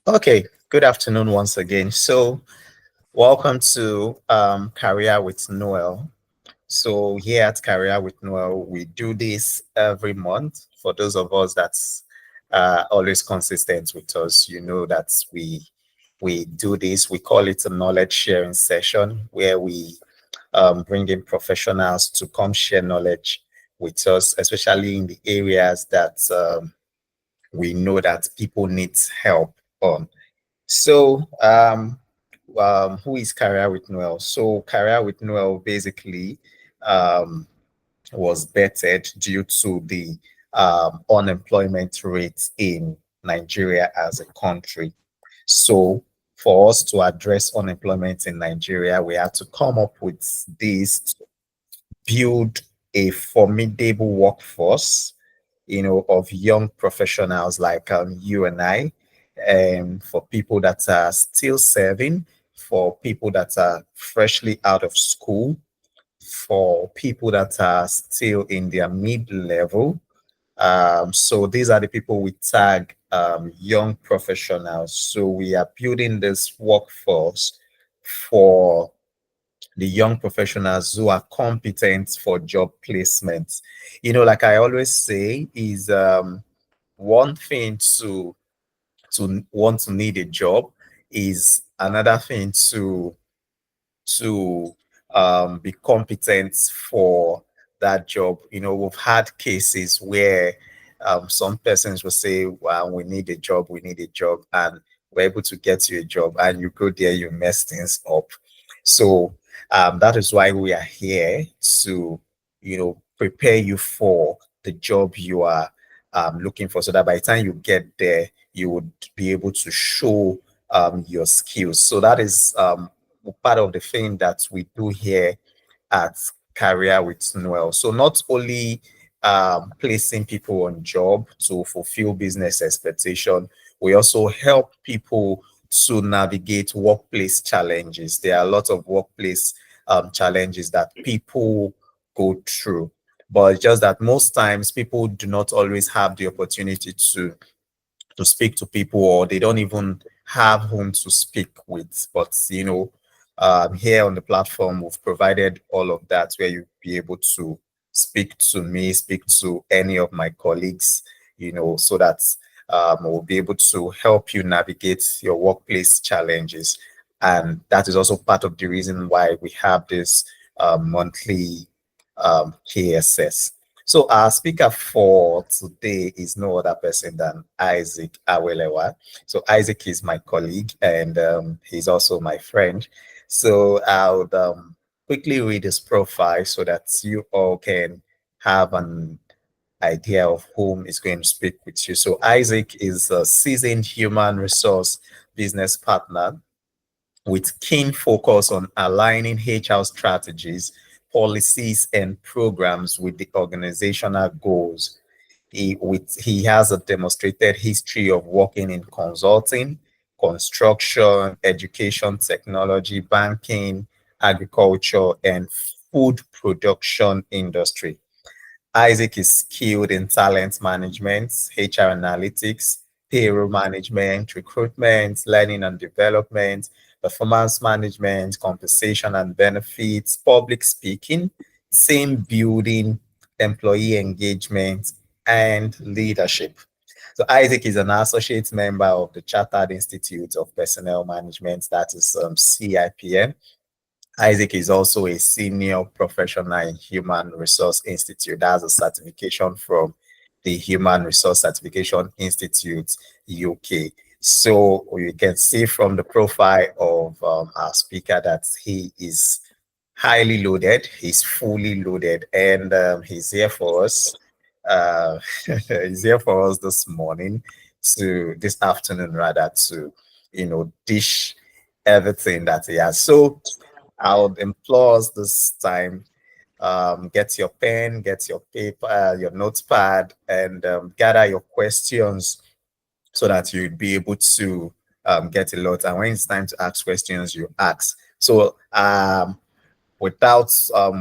Okay, good afternoon once again. Welcome to Career with Noel. So, here at Career with Noel, we do this every month. For those of us that's always consistent with us, you know that we do this. We call it a knowledge sharing session where we bring in professionals to come share knowledge with us, especially in the areas that we know that people need help on. Who is Career with Noel? So, Career with Noel basically um, was bettered due to the unemployment rate in Nigeria as a country. So, for us to address unemployment in Nigeria, we had to come up with this to build a formidable workforce, of young professionals like you and I, and for people that are still serving, for people that are freshly out of school, for people that are still in their mid-level. So these are the people we tag young professionals. So we are building this workforce for the young professionals who are competent for job placement. Like I always say, is one thing to want to need a job, is another thing to be competent for that job. We've had cases where some persons will say, well, we need a job, and we're able to get you a job, and you go there, you mess things up. So that is why we are here to, prepare you for the job you are looking for, so that by the time you get there, you would be able to show your skills. So that is part of the thing that we do here at Career with Noel. So not only placing people on job to fulfill business expectation, we also help people to navigate workplace challenges. There are a lot of workplace challenges that people go through, but just that most times people do not always have the opportunity to speak to people, or they don't even have whom to speak with. But here on the platform, we've provided all of that where you'll be able to speak to me, speak to any of my colleagues, so that we'll be able to help you navigate your workplace challenges. And that is also part of the reason why we have this monthly KSS. So our speaker for today is no other person than Isaac Awelewa. So Isaac is my colleague, and he's also my friend. So I'll quickly read his profile so that you all can have an idea of whom is going to speak with you. So Isaac is a seasoned human resource business partner with keen focus on aligning HR strategies, policies, and programs with the organizational goals. He has a demonstrated history of working in consulting, construction, education, technology, banking, agriculture, and food production industry. Isaac is skilled in talent management, HR analytics, payroll management, recruitment, learning and development, performance management, compensation and benefits, public speaking, team building, employee engagement, and leadership. So Isaac is an associate member of the Chartered Institute of Personnel Management, that is CIPM. Isaac is also a senior professional in Human Resource Institute. That's a certification from the Human Resource Certification Institute, UK. So you can see from the profile of our speaker that he is highly loaded, he's fully loaded, and he's here for us. He's here for us this afternoon rather, to dish everything that he has. So I would implore us this time, get your pen, get your paper, your notepad, and gather your questions so that you'd be able to get a lot. And when it's time to ask questions, you ask. So without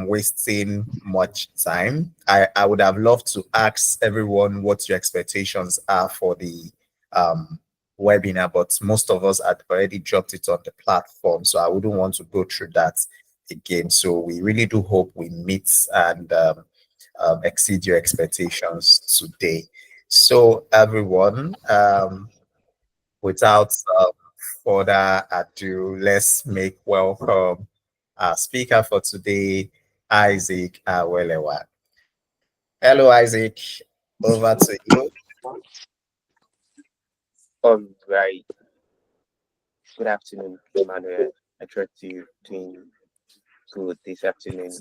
wasting much time, I would have loved to ask everyone what your expectations are for the um, webinar, but most of us had already dropped it on the platform, so I wouldn't want to go through that again. So we really do hope we meet and exceed your expectations today. So everyone, without further ado, let's make welcome our speaker for today, Isaac Awelewa. Hello, Isaac. Over to you. All right. Good afternoon, Emmanuel. I trust you doing good this afternoon.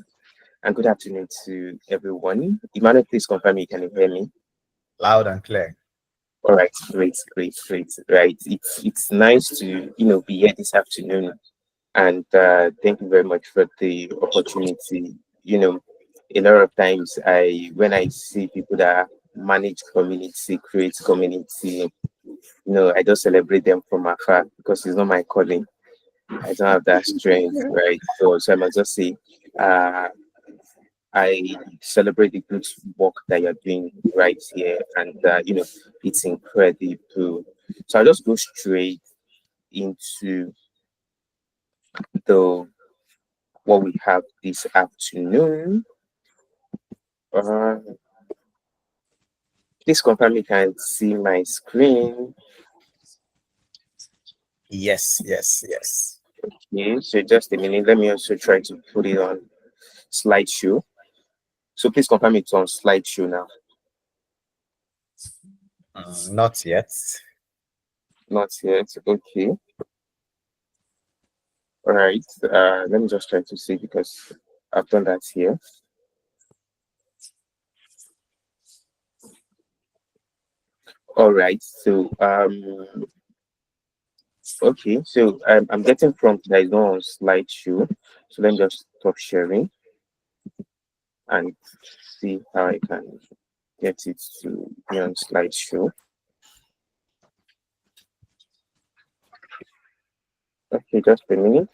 And good afternoon to everyone. Emmanuel, please confirm you can hear me. Loud and clear. All right, great, great, great. Right. It's nice to be here this afternoon. And thank you very much for the opportunity. A lot of times when I see people that manage community, create community, I just celebrate them from afar because it's not my calling. I don't have that strength, right? So I must just say, uh, I celebrate the good work that you're doing right here, and it's incredible. So I'll just go straight into the what we have this afternoon. Uh, please confirm you can see my screen. Yes, yes, yes. Okay, so just a minute. Let me also try to put it on slideshow. So please confirm it's on slideshow now. Not yet. Not yet. Okay. All right. Let me just try to see because I've done that here. All right. Okay. So I'm getting prompt that is not on slideshow. So let me just stop sharing and see how I can get it to be on slideshow. Okay, just a minute.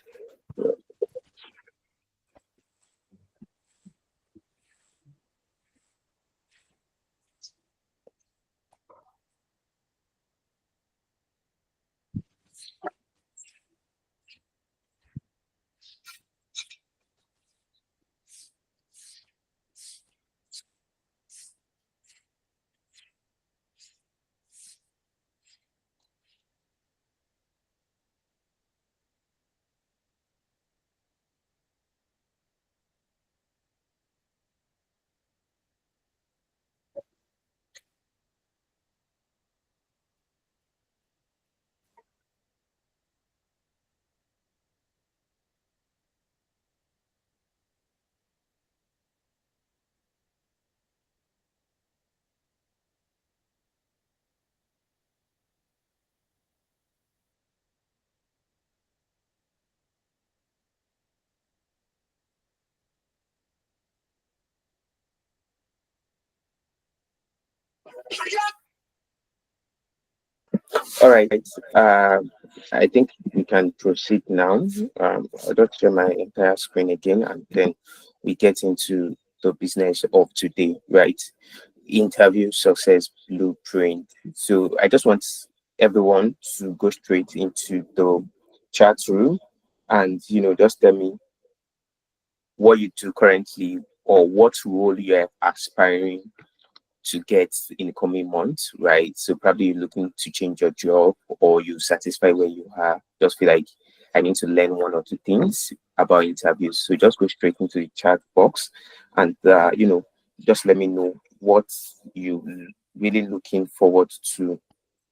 All right. I think we can proceed now. I'll just share my entire screen again and then we get into the business of today, right? Interview success blueprint. So I just want everyone to go straight into the chat room and just tell me what you do currently or what role you're aspiring to get in the coming months, right? So probably you're looking to change your job or you satisfy where you are. Just feel like I need to learn one or two things about interviews. So just go straight into the chat box and just let me know what you really looking forward to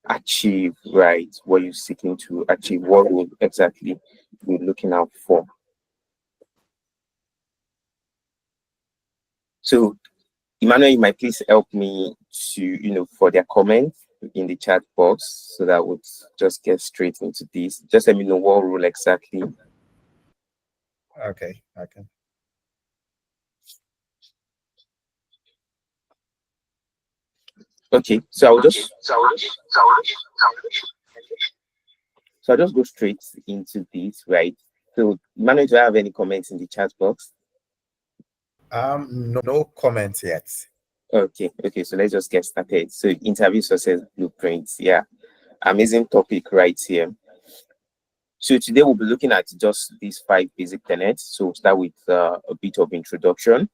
achieve, right? What you're seeking to achieve, what role exactly you're looking out for. So Emmanuel, you might please help me to, for their comments in the chat box so that would just get straight into this. Just let me know what role exactly. Okay, okay. Okay, so I'll just go straight into this, right? So Emmanuel, do I have any comments in the chat box? No comments yet. Okay, so let's just get started. So interview success blueprints, yeah. amazing topic right here. So today we'll be looking at just these 5 basic tenets. So we'll start with a bit of introduction,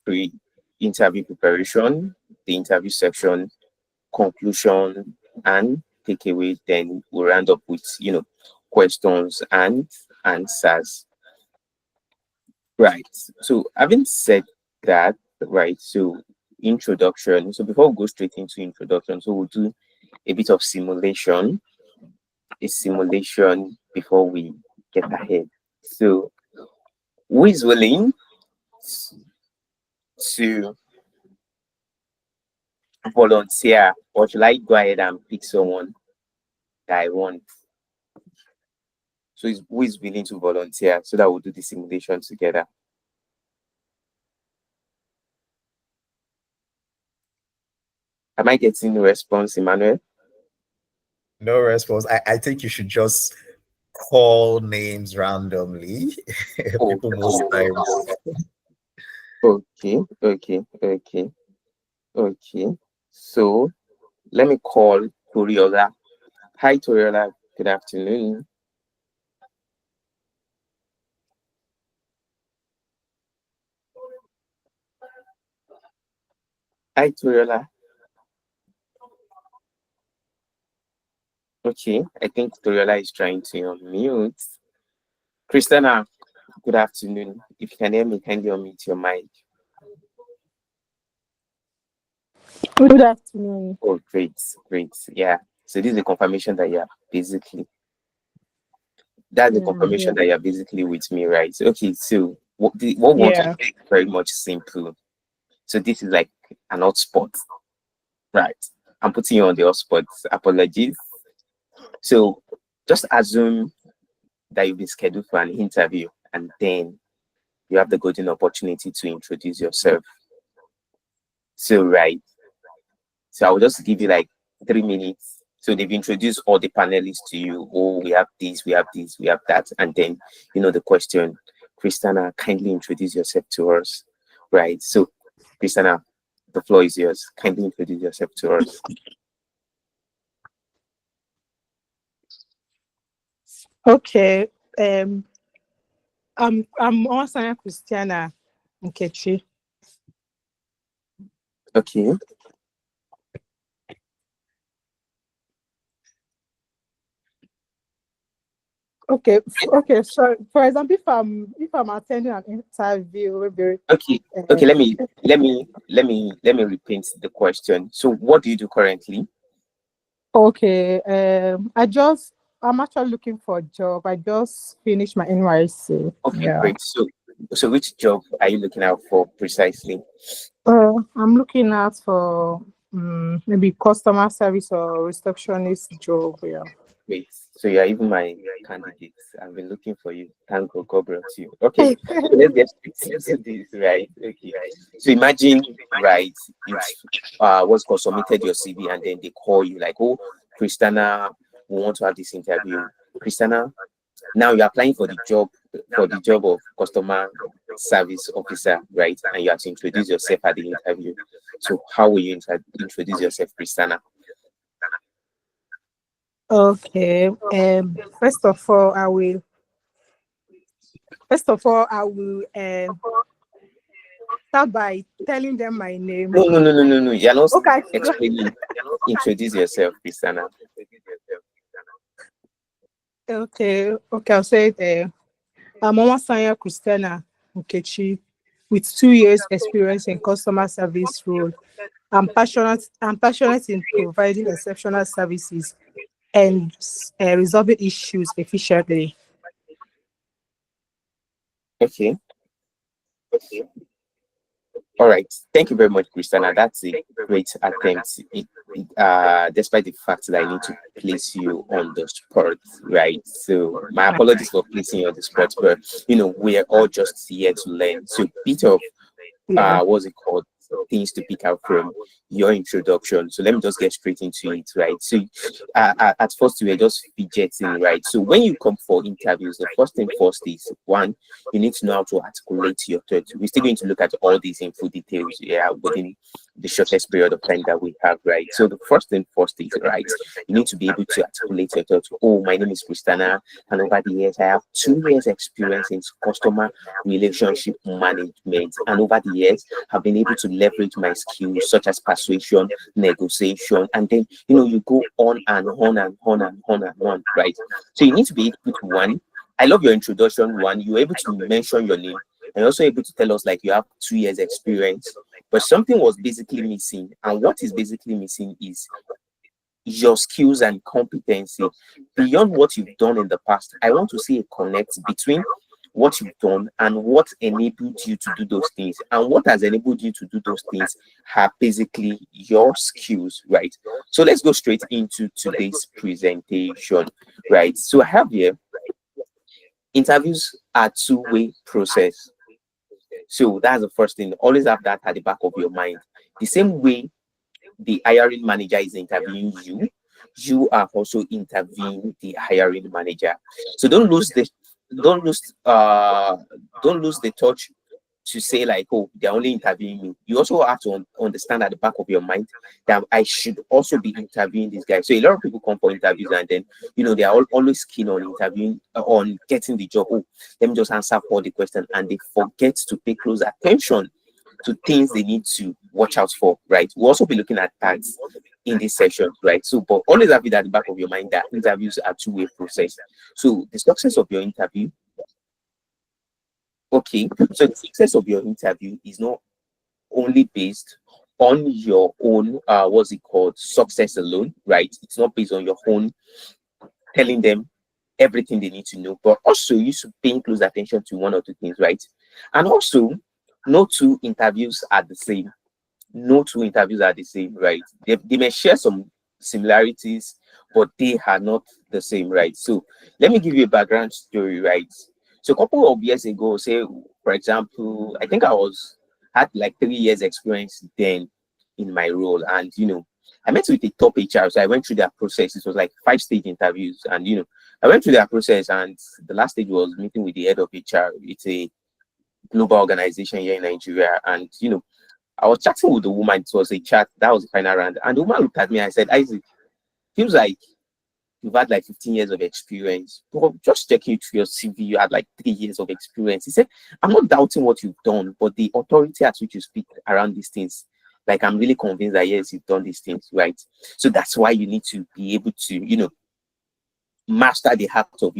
pre-interview preparation, the interview section, conclusion, and takeaway. Then we'll round up with questions and answers. Right. So having said that, right, so introduction. So before we go straight into introduction, so we'll do a bit of simulation, before we get ahead. So who is willing to volunteer, or should I go ahead and pick someone that I want? So who is willing to volunteer so that we'll do the simulation together? Am I getting no response, Emmanuel? No response. I think you should just call names randomly. People most times. Okay. So let me call Toriola. Hi, Toriola. Good afternoon. Hi, Toriola. Okay, I think Toriola is trying to unmute. Christina, good afternoon. If you can hear me, kindly unmute your mic. Good afternoon. Oh, great. Yeah. So this is a confirmation that you're basically with me, right? Okay, so what wants to be very much simple. So this is like an hotspot, right? I'm putting you on the hotspot. Apologies. So just assume that you've been scheduled for an interview, and then you have the golden opportunity to introduce yourself. So I will just give you like 3 minutes. So they've introduced all the panelists to you. Oh, we have this, we have that. And then, the question, Christina, kindly introduce yourself to us. Right. So, Christina, the floor is yours. Kindly introduce yourself to us. Okay. I'm also Christiana Nkechi. Okay. Okay. So, for example, if I'm attending an interview, maybe. Okay. Let me repeat the question. So, what do you do currently? Okay. I'm actually looking for a job. I just finished my NYSC. Okay, great. So which job are you looking out for precisely? I'm looking out for maybe customer service or receptionist job. Yeah. Great. So you're even my candidate. I've been looking for you. Thank God, God brought you. Okay. So let's get into this, right? Okay. So imagine, right, you what's called submitted your CV, and then they call you like, oh, Christina, we want to have this interview. Christina, now you're applying for the job of customer service officer, right? And you have to introduce yourself at the interview. So how will you introduce yourself, Christina? Okay. First of all, I will start by telling them my name. No. You're not explaining. Introduce yourself, Christina. Okay. I'll say it. I'm Omasanya Christina Nkechi with 2 years experience in customer service role. I'm passionate in providing exceptional services and resolving issues efficiently. Okay. All right. Thank you very much, Christina. That's a great attempt. Despite the fact that I need to place you on the spot, right? So my apologies for placing you on the spot, but we are all just here to learn. So bit of what's it called? Things to pick out from your introduction. So let me just get straight into it, right? So at first we were just fidgeting, right? So when you come for interviews, the first thing first is one, you need to know how to articulate your thoughts. We're still going to look at all these info details within the shortest period of time that we have, right? So the first thing first is, right, you need to be able to articulate your thoughts. Oh, my name is Christina, and over the years I have 2 years experience in customer relationship management, and over the years I've been able to leverage my skills such as persuasion, negotiation, and then you go on and on and on and on and on, right? So you need to be able to, one, I love your introduction. One, you're able to mention your name, and you're also able to tell us like you have 2 years experience, but something was basically missing. And what is basically missing is your skills and competency beyond what you've done in the past. I want to see a connect between what you've done and what enabled you to do those things. And what has enabled you to do those things are basically your skills, right? So let's go straight into today's presentation, right? So I have here, interviews are two-way process. So that's the first thing. Always have that at the back of your mind. The same way the hiring manager is interviewing you, you are also interviewing the hiring manager. So don't lose the touch to say like, oh, they're only interviewing me. You also have to understand at the back of your mind that I should also be interviewing this guy. So a lot of people come for interviews and then they are always keen on interviewing, on getting the job. Oh, let me just answer all the questions, and they forget to pay close attention to things they need to watch out for, right? We'll also be looking at tags in this session, right? So, but always have it at the back of your mind that interviews are two-way process. So the success of your interview, okay, so the success of your interview is not only based on your own, what's it called, success alone, right? It's not based on your own telling them everything they need to know, but also you should pay close attention to one or two things, right? And also, no two interviews are the same. No two interviews are the same, right? They may share some similarities, but they are not the same, right? So let me give you a background story, right? So a couple of years ago, say for example, I think I had like 3 years experience then in my role, and I met with a top HR, so I went through their process. It was like 5-stage interviews, and I went through their process, and the last stage was meeting with the head of HR. It's a global organization here in Nigeria, and I was chatting with the woman. It was a chat, that was the final round, and the woman looked at me and said, Isaac, feels like you've had like 15 years of experience, but just checking through your CV, you had like 3 years of experience. He said, I'm not doubting what you've done, but the authority at which you speak around these things, like I'm really convinced that yes, you've done these things, right? So that's why you need to be able to master the act of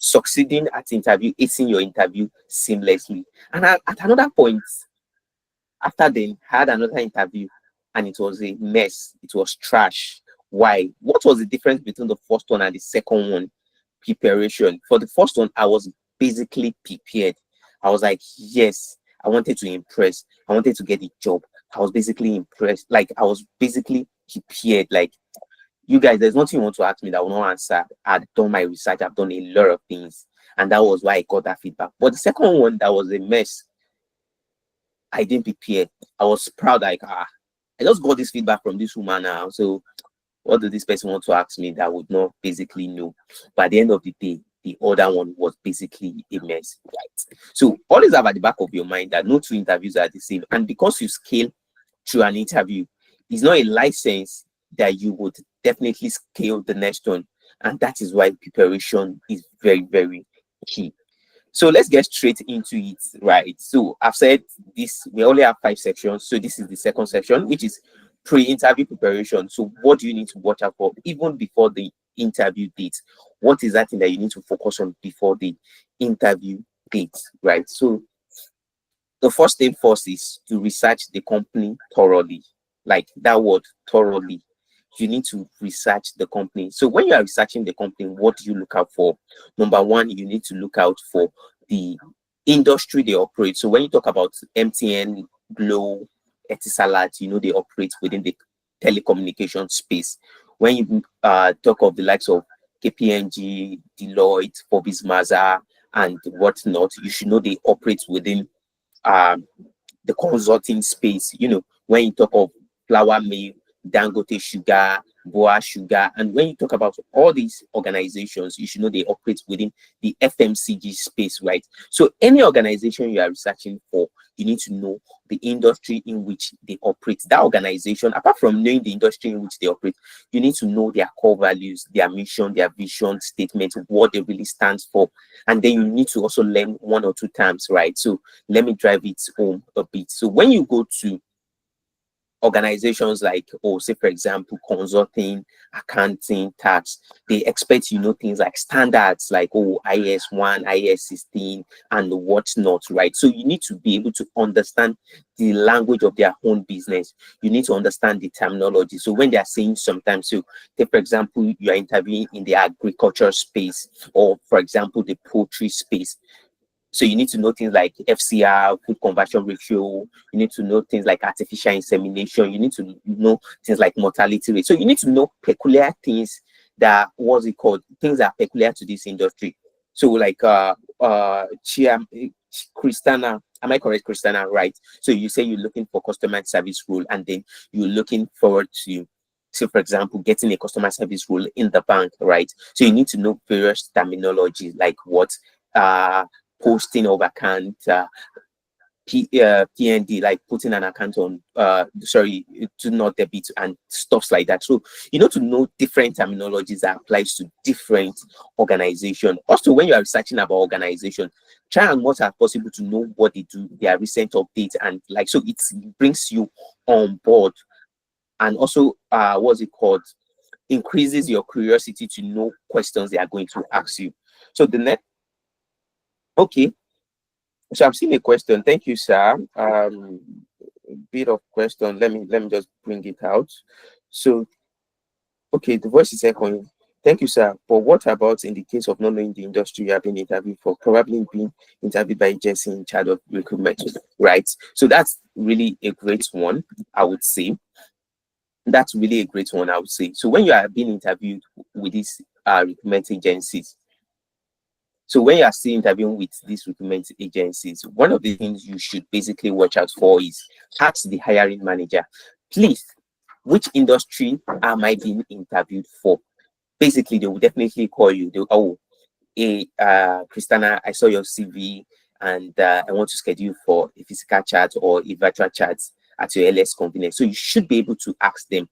succeeding at interview, acing your interview seamlessly. And at another point, after then, I had another interview, and it was a mess. It was trash. Why? What was the difference between the first one and the second one? Preparation. For the first one, I was basically prepared. I was like, yes, I wanted to impress. I wanted to get the job. I was basically impressed. Like, I was basically prepared. Like, you guys, there's nothing you want to ask me that I will not answer. I've done my research. I've done a lot of things. And that was why I got that feedback. But the second one, that was a mess. I didn't prepare. I was proud, like, I just got this feedback from this woman now. So what did this person want to ask me that I would not basically know? But at the end of the day, the other one was basically a mess, right? So always have at the back of your mind that no two interviews are the same. And because you scale through an interview, it's not a license that you would definitely scale the next one. And that is why preparation is very, very key. So let's get straight into it, right? So I've said this, we only have 5 sections. So this is the second section, which is pre-interview preparation. So what do you need to watch out for even before the interview date? What is that thing that you need to focus on before the interview date, right? So the first thing first is to research the company thoroughly. Like that word, thoroughly. You need to research the company. So when you are researching the company, what do you look out for? Number one, you need to look out for the industry they operate. So when you talk about MTN, Glo, Etisalat, they operate within the telecommunication space. When you talk of the likes of KPMG, Deloitte, Forbes Mazar, and whatnot, you should know they operate within the consulting space. When you talk of Flour Mill, Dangote Sugar, Boa, Sugar. And when you talk about all these organizations, you should know they operate within the FMCG space, right? So any organization you are researching for, you need to know the industry in which they operate. That organization, apart from knowing the industry in which they operate, you need to know their core values, their mission, their vision statement, what they really stands for. And then you need to also learn 1 or 2 terms, right? So let me drive it home a bit. So when you go to organizations like, say for example, consulting, accounting, tax, they expect things like standards like IS1, IS16, and whatnot, right? So you need to be able to understand the language of their own business. You need to understand the terminology. So when they are saying sometimes, so take for example, you are interviewing in the agriculture space, or for example, the poultry space. So you need to know things like FCR, food conversion ratio. You need to know things like artificial insemination. You need to know things like mortality rate. So you need to know peculiar things that, things that are peculiar to this industry. So like Christina, am I correct, Christina? Right. So you say you're looking for customer service role, and then you're looking forward to, so for example, getting a customer service role in the bank, right? So you need to know various terminology like what posting of account, PND, like putting an account on, to not debit and stuff like that. So you know to know different terminologies that applies to different organizations. Also, when you are researching about organization, try and much as possible to know what they do, their recent updates, and like, so it brings you on board. And also, increases your curiosity to know questions they are going to ask you. So the next, okay. So I've seen a question. Thank you, sir. Bit of question. Let me just bring it out. So, okay, the voice is echoing. Thank you, sir. But what about in the case of not knowing the industry you have been interviewed for, probably being interviewed by agency in charge of recruitment, right? So that's really a great one, I would say. That's really a great one, I would say. So when you are being interviewed with these recruitment agencies, so when you are still interviewing with these recruitment agencies, one of the things you should basically watch out for is ask the hiring manager, please, which industry am I being interviewed for? Basically, they will definitely call you. Christina, I saw your CV and I want to schedule for a physical chat or a virtual chat at your earliest convenience. So you should be able to ask them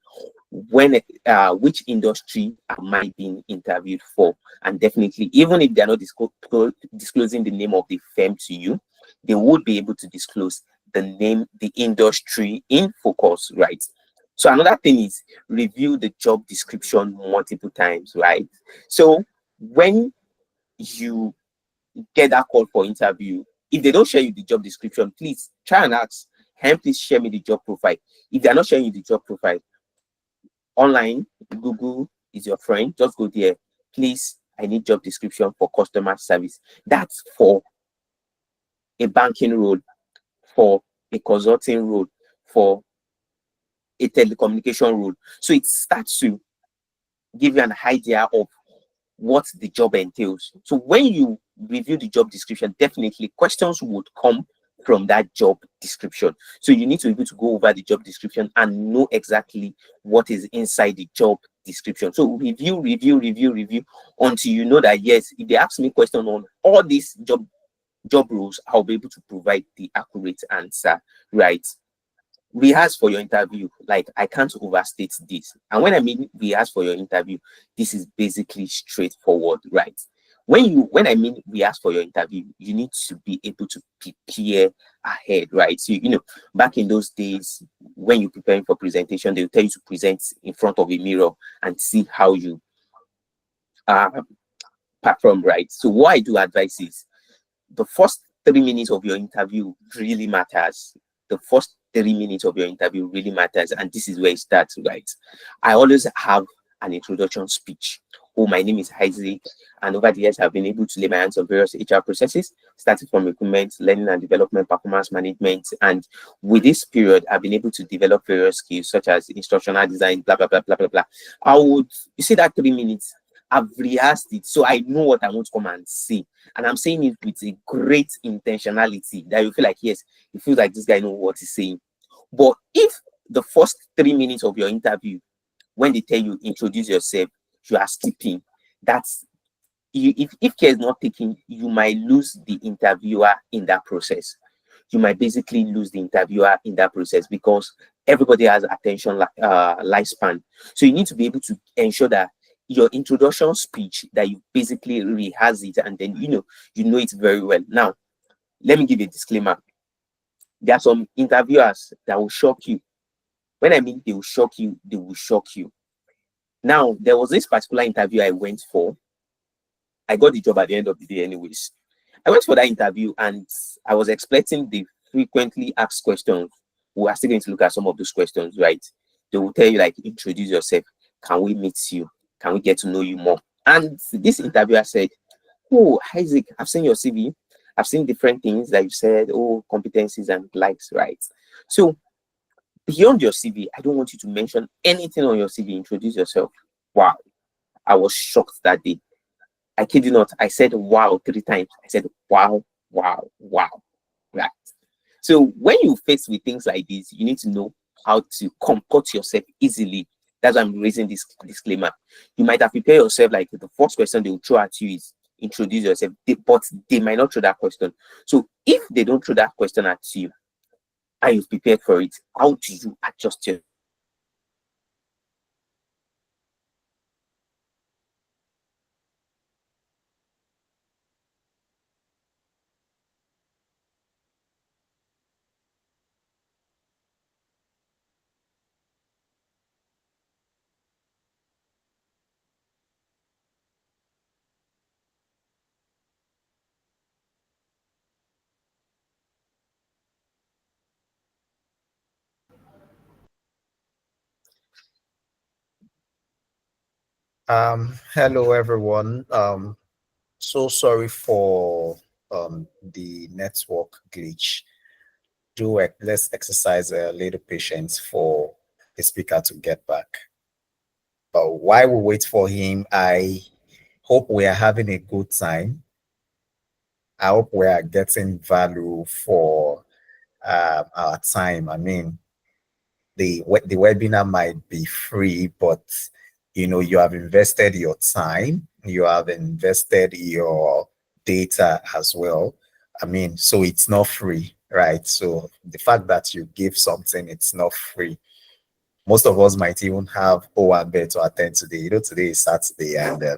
which industry am I being interviewed for, and definitely, even if they're not disclosing the name of the firm to you, they would be able to disclose the name, the industry in focus, right? So another thing is review the job description multiple times, right? So when you get that call for interview, if they don't share you the job description, please try and ask, please share me the job profile. If they're not sharing you the job profile, online, Google is your friend. Just go there. Please, I need job description for customer service. That's for a banking role, for a consulting role, for a telecommunication role. So it starts to give you an idea of what the job entails. So when you review the job description, definitely questions would come from that job description. So you need to be able to go over the job description and know exactly what is inside the job description. So review until you know that, yes, if they ask me question on all these job roles, I'll be able to provide the accurate answer, right? Rehearse for your interview. Like, I can't overstate this. And when I mean rehearse for your interview, this is basically straightforward, right? When I mean rehearse for your interview, you need to be able to prepare ahead, right? So, back in those days, when you're preparing for presentation, they'll tell you to present in front of a mirror and see how you perform, right? So what I do advise is the first 3 minutes of your interview really matters. The first 3 minutes of your interview really matters, and this is where it starts, right? I always have an introduction speech. My name is Isaac, and over the years, I've been able to lay my hands on various HR processes, starting from recruitment, learning and development, performance management, and with this period, I've been able to develop various skills such as instructional design, blah, blah, blah, blah, blah, blah. You see that 3 minutes, I've rehearsed it, so I know what I want to come and say. And I'm saying it with a great intentionality that you feel like, yes, you feel like this guy knows what he's saying. But if the first 3 minutes of your interview, when they tell you introduce yourself, you are skipping. That's you, if care is not taken, you might lose the interviewer in that process. You might basically lose the interviewer in that process because everybody has attention lifespan. So you need to be able to ensure that your introduction speech, that you basically rehearse it, and then you know it very well. Now, let me give a disclaimer. There are some interviewers that will shock you. When I mean they will shock you, they will shock you. Now, there was this particular interview I went for. I got the job at the end of the day, anyways. I went for that interview and I was expecting the frequently asked questions. We are still going to look at some of those questions, right? They will tell you, like, introduce yourself. Can we meet you? Can we get to know you more? And this interviewer said, oh, Isaac, I've seen your CV. I've seen different things that you said, oh, competencies and likes, right? So beyond your CV, I don't want you to mention anything on your CV. Introduce yourself. Wow. I was shocked that day. I kid you not. I said wow 3 times. I said wow, wow, wow. Right. So when you face with things like this, you need to know how to comport yourself easily. That's why I'm raising this disclaimer. You might have prepared yourself, like the first question they will throw at you is introduce yourself, but they might not throw that question. So if they don't throw that question at you and you've prepared for it, how do you adjust your Hello everyone. So sorry for the network glitch. Let's exercise a little patience for the speaker to get back. But while we wait for him, I hope we are having a good time. I hope we are getting value for our time. I mean, the webinar might be free, but you have invested your time, you have invested your data as well. I mean, so it's not free, right? So the fact that you give something, it's not free. Most of us might even have Owambe to attend today. Today is Saturday, and a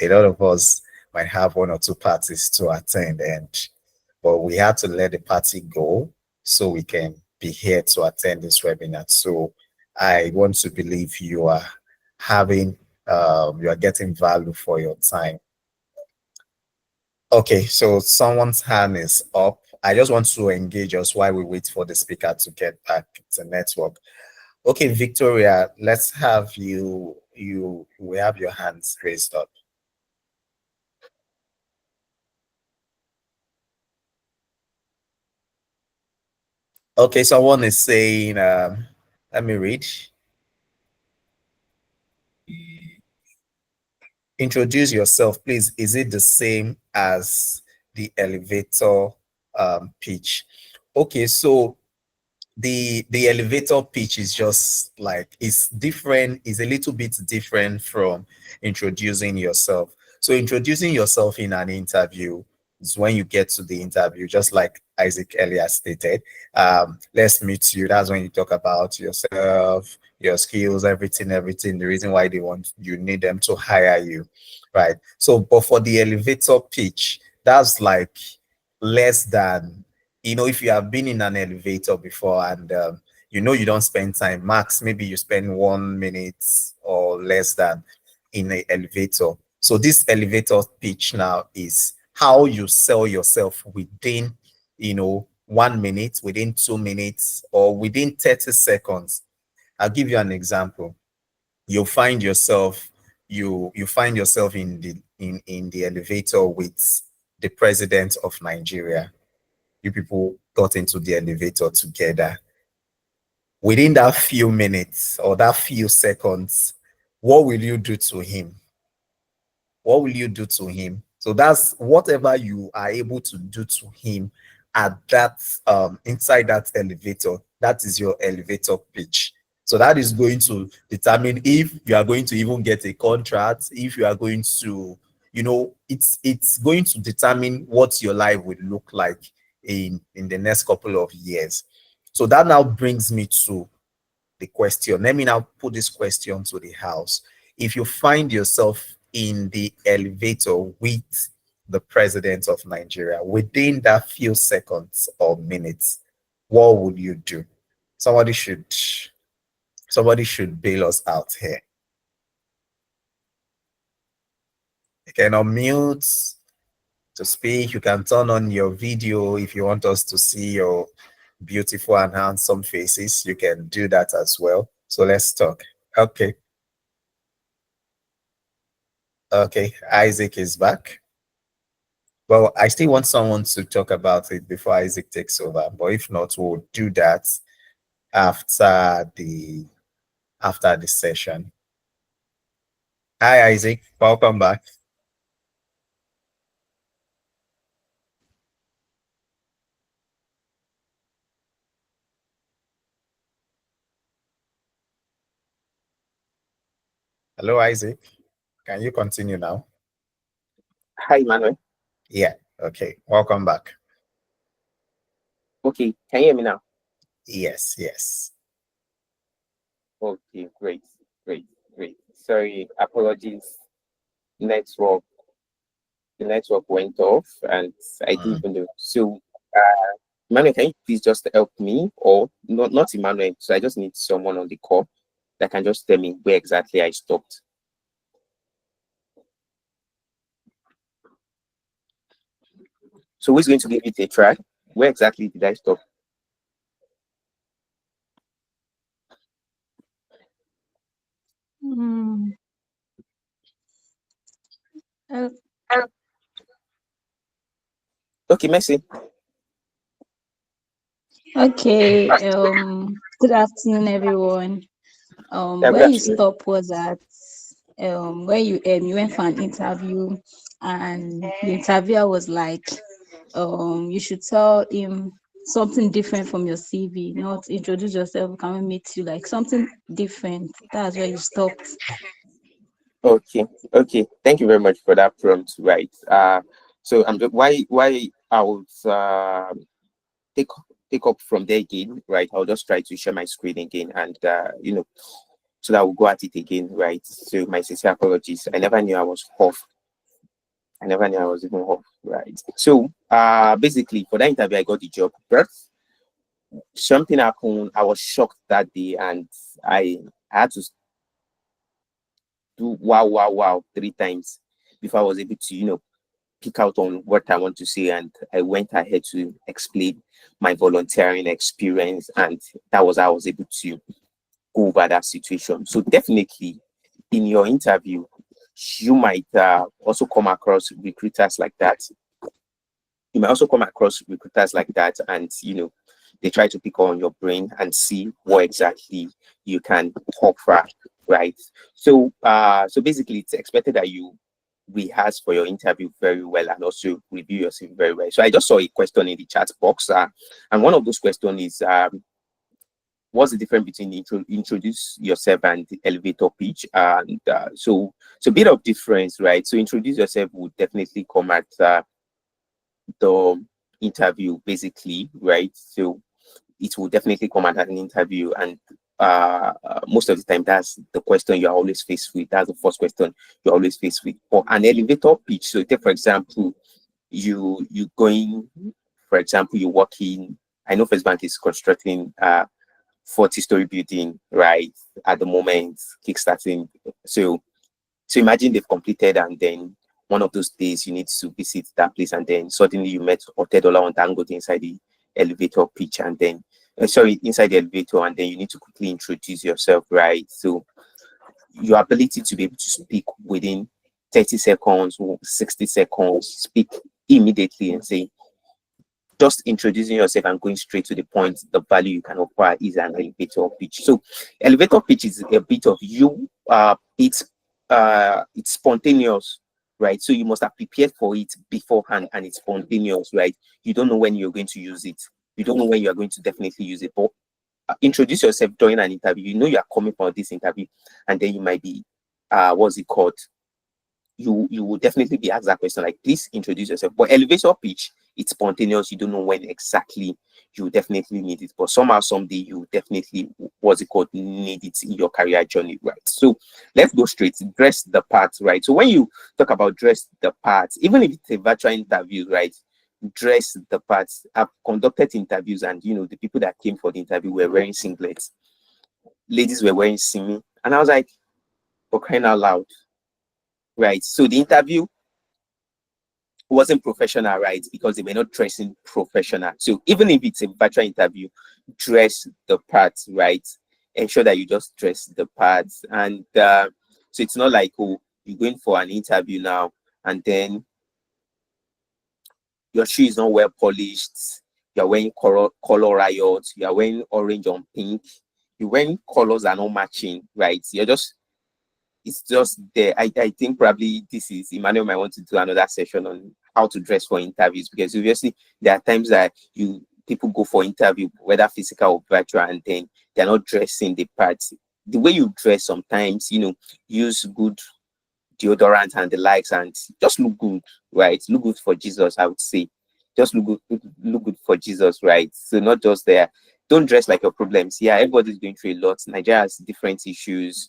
lot of us might have 1 or 2 parties to attend, but we had to let the party go so we can be here to attend this webinar. So I want to believe you are getting value for your time. Okay, so someone's hand is up. I just want to engage us while we wait for the speaker to get back to network. Okay, Victoria, let's have we have your hands raised up. Okay, someone is saying, let me read. Introduce yourself, please. Is it the same as the elevator pitch? Okay, so the elevator pitch is just like, it's different, is a little bit different from introducing yourself. So introducing yourself in an interview is when you get to the interview, just like Isaac earlier stated. Let's meet you. That's when you talk about yourself, your skills, everything, the reason why you need them to hire you, right? So, but for the elevator pitch, that's like less than, if you have been in an elevator before and you don't spend time, max, maybe you spend 1 minute or less than in an elevator. So this elevator pitch now is how you sell yourself within, 1 minute, within 2 minutes, or within 30 seconds. I'll give you an example. You find yourself in the elevator with the president of Nigeria. You people got into the elevator together. Within that few minutes or that few seconds, what will you do to him? What will you do to him? So that's whatever you are able to do to him at that inside that elevator. That is your elevator pitch. So that is going to determine if you are going to even get a contract, if you are going to, it's going to determine what your life will look like in the next couple of years. So that now brings me to the question. Let me now put this question to the house. If you find yourself in the elevator with the president of Nigeria within that few seconds or minutes, what would you do? Somebody should bail us out here. You can unmute to speak. You can turn on your video if you want us to see your beautiful and handsome faces. You can do that as well. So let's talk. Okay. Okay, Isaac is back. Well, I still want someone to talk about it before Isaac takes over. But if not, we'll do that after the session. Hi, Isaac. Welcome back. Hello, Isaac. Can you continue now? Hi, Manuel. Yeah. Okay. Welcome back. Okay, can you hear me now? Yes. Yes. Okay, great. Sorry, apologies. Network, the network went off, and I didn't even know. So, Emmanuel, can you please just help me, or not Emmanuel? So I just need someone on the call that can just tell me where exactly I stopped. So who's going to give it a try? Where exactly did I stop? Okay, Messi. Okay. Good afternoon, everyone. Yeah, Where you stop was at where you went for an interview, and the interviewer was like, you should tell him something different from your CV, not introduce yourself, can we meet you, like something different. That's where you stopped. Okay. Thank you very much for that prompt. Right. So I'm just why I would take up from there again. Right. I'll just try to share my screen again, and so that we'll go at it again. Right. So my sincere apologies. I never knew I was off. I never knew I was even off. Right. So basically for that interview I got the job, but something happened. I was shocked that day, and I had to do wow 3 times before I was able to pick out on what I want to say. And I went ahead to explain my volunteering experience, and that was how I was able to go over that situation. So definitely in your interview you might also come across recruiters like that. You might also come across recruiters like that, and they try to pick on your brain and see what exactly you can offer, right? So so basically it's expected that you rehearse for your interview very well and also review yourself very well. So I just saw a question in the chat box, and one of those questions is what's the difference between introduce yourself and the elevator pitch? And so a bit of difference, right? So introduce yourself would definitely come at the interview, basically, right? So it will definitely come at an interview, and most of the time that's the question you're always faced with. That's the first question you're always faced with. For an elevator pitch, so take for example, you going, for example, you're working. I know First Bank is constructing 40-story building right at the moment, kickstarting. So imagine they've completed, and then one of those days you need to visit that place, and then suddenly you met Otedola on Dangote inside the elevator pitch, and then inside the elevator, and then you need to quickly introduce yourself, right? So your ability to be able to speak within 30 seconds or 60 seconds, speak immediately and say, just introducing yourself and going straight to the point, the value you can offer is an elevator pitch. So elevator pitch is a bit of you, it's spontaneous, right? So you must have prepared for it beforehand, and it's spontaneous, right? You don't know when you're going to use it. You don't know when you are going to definitely use it, but introduce yourself during an interview. You know you are coming for this interview, and then you might be what's it called? You will definitely be asked that question, like, please introduce yourself. But elevator pitch, it's spontaneous. You don't know when exactly you definitely need it, but somehow someday you definitely, what's it called, need it in your career journey, right? So let's go straight. Dress the part, right? So when you talk about dress the part, even if it's a virtual interview, right, dress the parts. I've conducted interviews, and the people that came for the interview were wearing singlets, ladies were wearing simi, and I was like, for crying out loud, right? So the interview wasn't professional, right? Because they were not dressing professional. So even if it's a virtual interview, dress the parts, right? Ensure that you just dress the parts. And so it's not like, oh, you're going for an interview now, and then your shoe is not well polished, you're wearing color riot, you're wearing orange on pink, you're wearing colors that are not matching, right? It's just there. I think probably this is, Emmanuel might want to do another session on how to dress for interviews, because obviously there are times that people go for interview, whether physical or virtual, and then they're not dressing the parts. The way you dress sometimes, use good deodorant and the likes, and just look good, right? Look good for Jesus, I would say. Just look good for Jesus, right? So not just there. Don't dress like your problems. Yeah, everybody's going through a lot. Nigeria has different issues,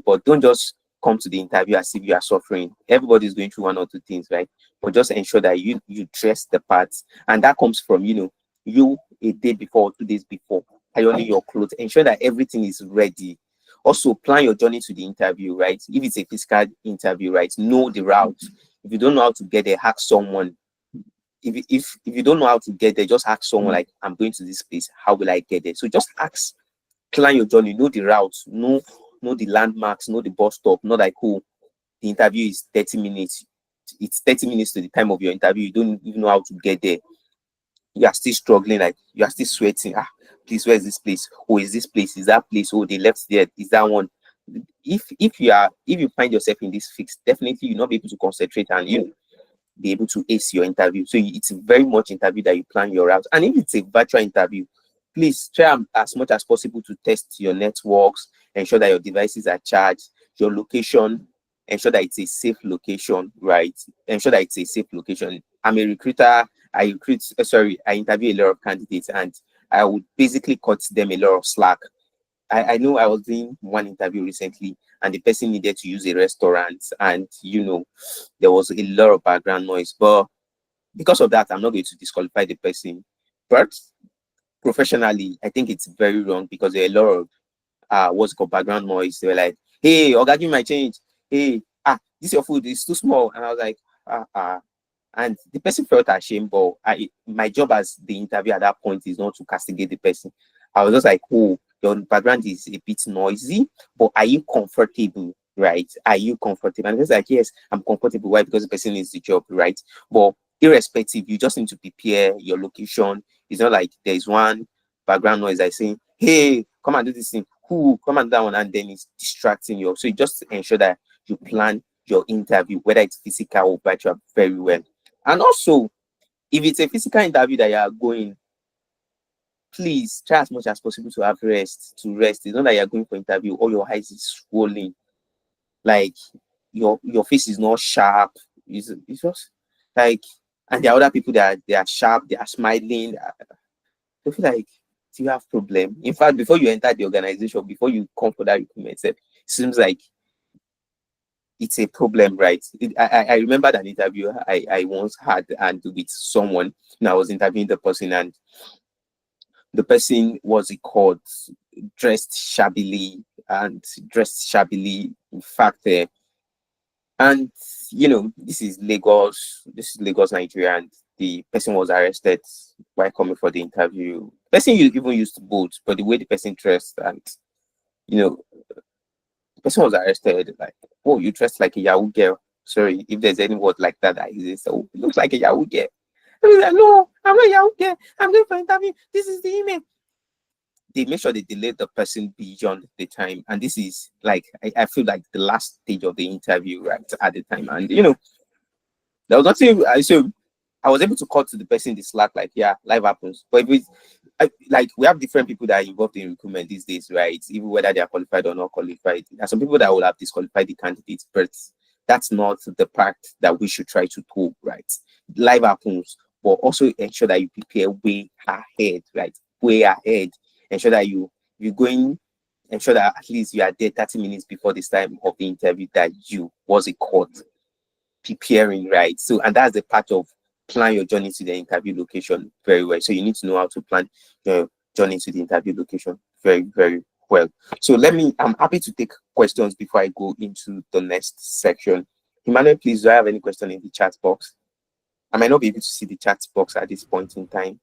but don't just come to the interview as if you are suffering. Everybody's going through one or two things, right? But just ensure that you dress the parts, and that comes from you a day before, 2 days before, ironing your clothes. Ensure that everything is ready. Also, plan your journey to the interview, right? If it's a physical interview, right, know the route. If you don't know how to get there, ask someone. If you don't know how to get there, just ask someone, like, I'm going to this place, how will I get there? So just ask, plan your journey, know the route, know the landmarks, know the bus stop. Not like, oh, the interview is 30 minutes. It's 30 minutes to the time of your interview. You don't even know how to get there. You are still struggling, like you are still sweating. Please, where is this place? Oh, is this place? Is that place? Oh, they left there. Is that one? If you find yourself in this fix, definitely you'll not be able to concentrate and be able to ace your interview. So it's very much interview that you plan your route. And if it's a virtual interview, please try as much as possible to test your networks, ensure that your devices are charged, your location, ensure that it's a safe location, right? Ensure that it's a safe location. I'm a recruiter. I interview a lot of candidates, and I would basically cut them a lot of slack. I know I was doing one interview recently, and the person needed to use a restaurant, and there was a lot of background noise. But because of that, I'm not going to disqualify the person. But professionally, I think it's very wrong, because there are a lot of what's called background noise. They were like, "Hey, Oga, give me my change. Hey, this your food is too small," and I was like, and the person felt ashamed. But my job as the interviewer at that point is not to castigate the person. I was just like, oh, your background is a bit noisy, but are you comfortable, right? Are you comfortable? And it's like, yes, I'm comfortable. Why? Because the person needs the job, right? But irrespective, you just need to prepare your location. It's not like there's one background noise that's saying, hey, come and do this thing. Who come and do that one, and then it's distracting you. So you just ensure that you plan your interview, whether it's physical or virtual, very well. And also, if it's a physical interview that you are going, please try as much as possible to have rest. It's not that you're going for interview, all your eyes is swollen, like your face is not sharp. It's just like, and there are other people that they are sharp, they are smiling. I feel like, do you have problem? In fact, before you enter the organization, before you come for that recruitment, it seems like it's a problem, right? I remember an interview I once had and with someone, and I was interviewing the person, and the person was dressed shabbily, in fact, and this is Lagos, Nigeria, and the person was arrested while coming for the interview. The person even used boats, but the way the person dressed, and the person was arrested, like, oh, you dressed like a Yahoo girl. Sorry if there's any word like that exists. So it looks like a Yahoo girl. I was like, no, I'm not Yahoo girl. I'm going for interview. This is the email. They make sure they delay the person beyond the time. And this is like, I feel like the last stage of the interview, right, at the time. And, there was nothing. So I was able to call to the person in the Slack, like, yeah, life happens. But if like we have different people that are involved in recruitment these days, right? Even whether they are qualified or not qualified. There are some people that will have disqualified the candidates, but that's not the part that we should try to pull, right? Life happens, but also ensure that you prepare way ahead, right? Way ahead. Ensure that you're going, ensure that at least you are there 30 minutes before this time of the interview that you was a court preparing, right? So, and that's the part of plan your journey to the interview location very well. So you need to know how to plan your journey to the interview location very, very well. So I'm happy to take questions before I go into the next section. Emmanuel, please, do I have any question in the chat box? I might not be able to see the chat box at this point in time,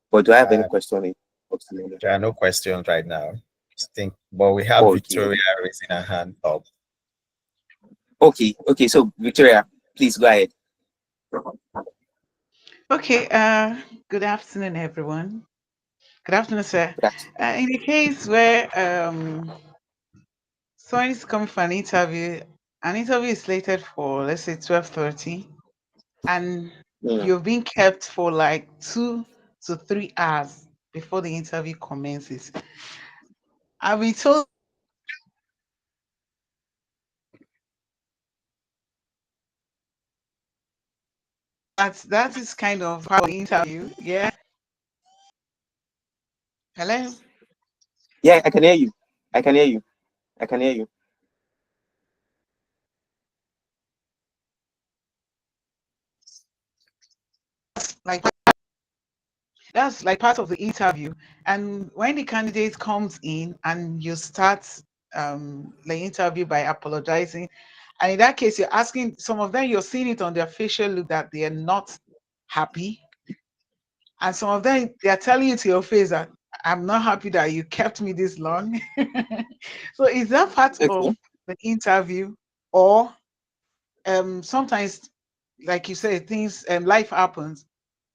but do I have any question in the box? There are no questions right now. I think, but we have Victoria raising her hand up. Okay. So Victoria, please go ahead. Okay. Good afternoon, everyone. Good afternoon, sir. In the case where someone is coming for an interview is slated for, let's say, 12:30, and you're being kept for like 2 to 3 hours before the interview commences. I've been told that is kind of how the interview. Yeah. Hello. Yeah, I can hear you. I can hear you. Like, that's like part of the interview. And when the candidate comes in and you start the interview by apologizing, and in that case, you're asking, some of them, you're seeing it on their facial look that they are not happy. And some of them, they are telling you to your face that I'm not happy that you kept me this long. So is that part of the interview? Or sometimes, like you said, things, life happens.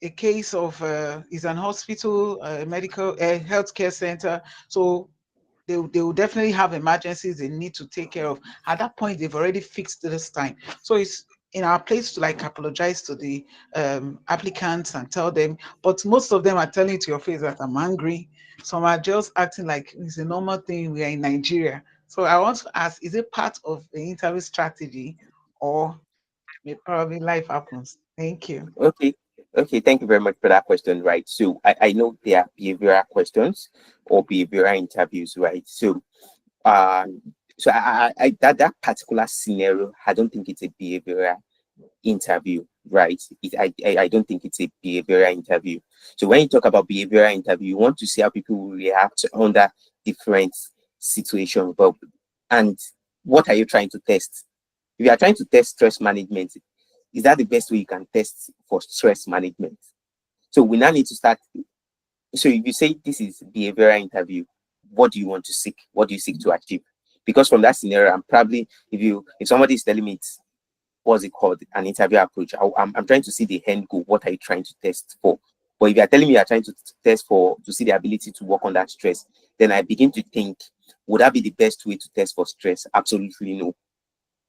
A case of is an hospital, medical, healthcare center. So they will definitely have emergencies they need to take care of. At that point, they've already fixed this time. So it's in our place to like apologize to the applicants and tell them. But most of them are telling to your face that I'm angry. Some are just acting like it's a normal thing. We are in Nigeria. So I want to ask: is it part of the interview strategy, or probably life happens? Thank you. Okay, thank you very much for that question, right? So I know there are behavioral questions or behavioral interviews, right? So that particular scenario, I don't think it's a behavioral interview, right? I don't think it's a behavioral interview. So when you talk about behavioral interview, you want to see how people will react under different situations. And what are you trying to test? If you are trying to test stress management, is that the best way you can test for stress management? So we now need to start. So if you say this is behavioral interview, what do you want to seek? What do you seek to achieve? Because from that scenario, I'm probably, if somebody is telling me it's, what's it called, an interview approach, I'm trying to see the end goal. What are you trying to test for? But if you're telling me you're trying to test to see the ability to work on that stress, then I begin to think, would that be the best way to test for stress? Absolutely no.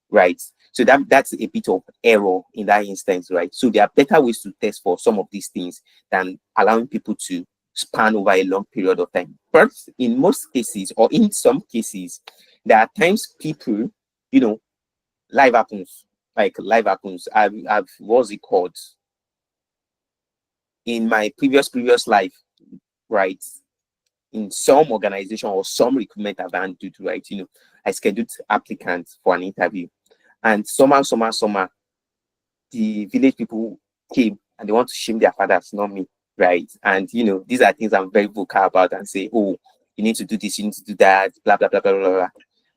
Right. So that's a bit of error in that instance, right? So there are better ways to test for some of these things than allowing people to span over a long period of time. But in most cases, or in some cases, there are times people, life happens. Like life happens. I've what's it called? In my previous life, right? In some organization or some recruitment I've handled, right? I scheduled applicants for an interview. And somehow, the village people came and they want to shame their fathers, not me, right? And these are things I'm very vocal about and say, oh, you need to do this, you need to do that, blah blah blah blah blah blah.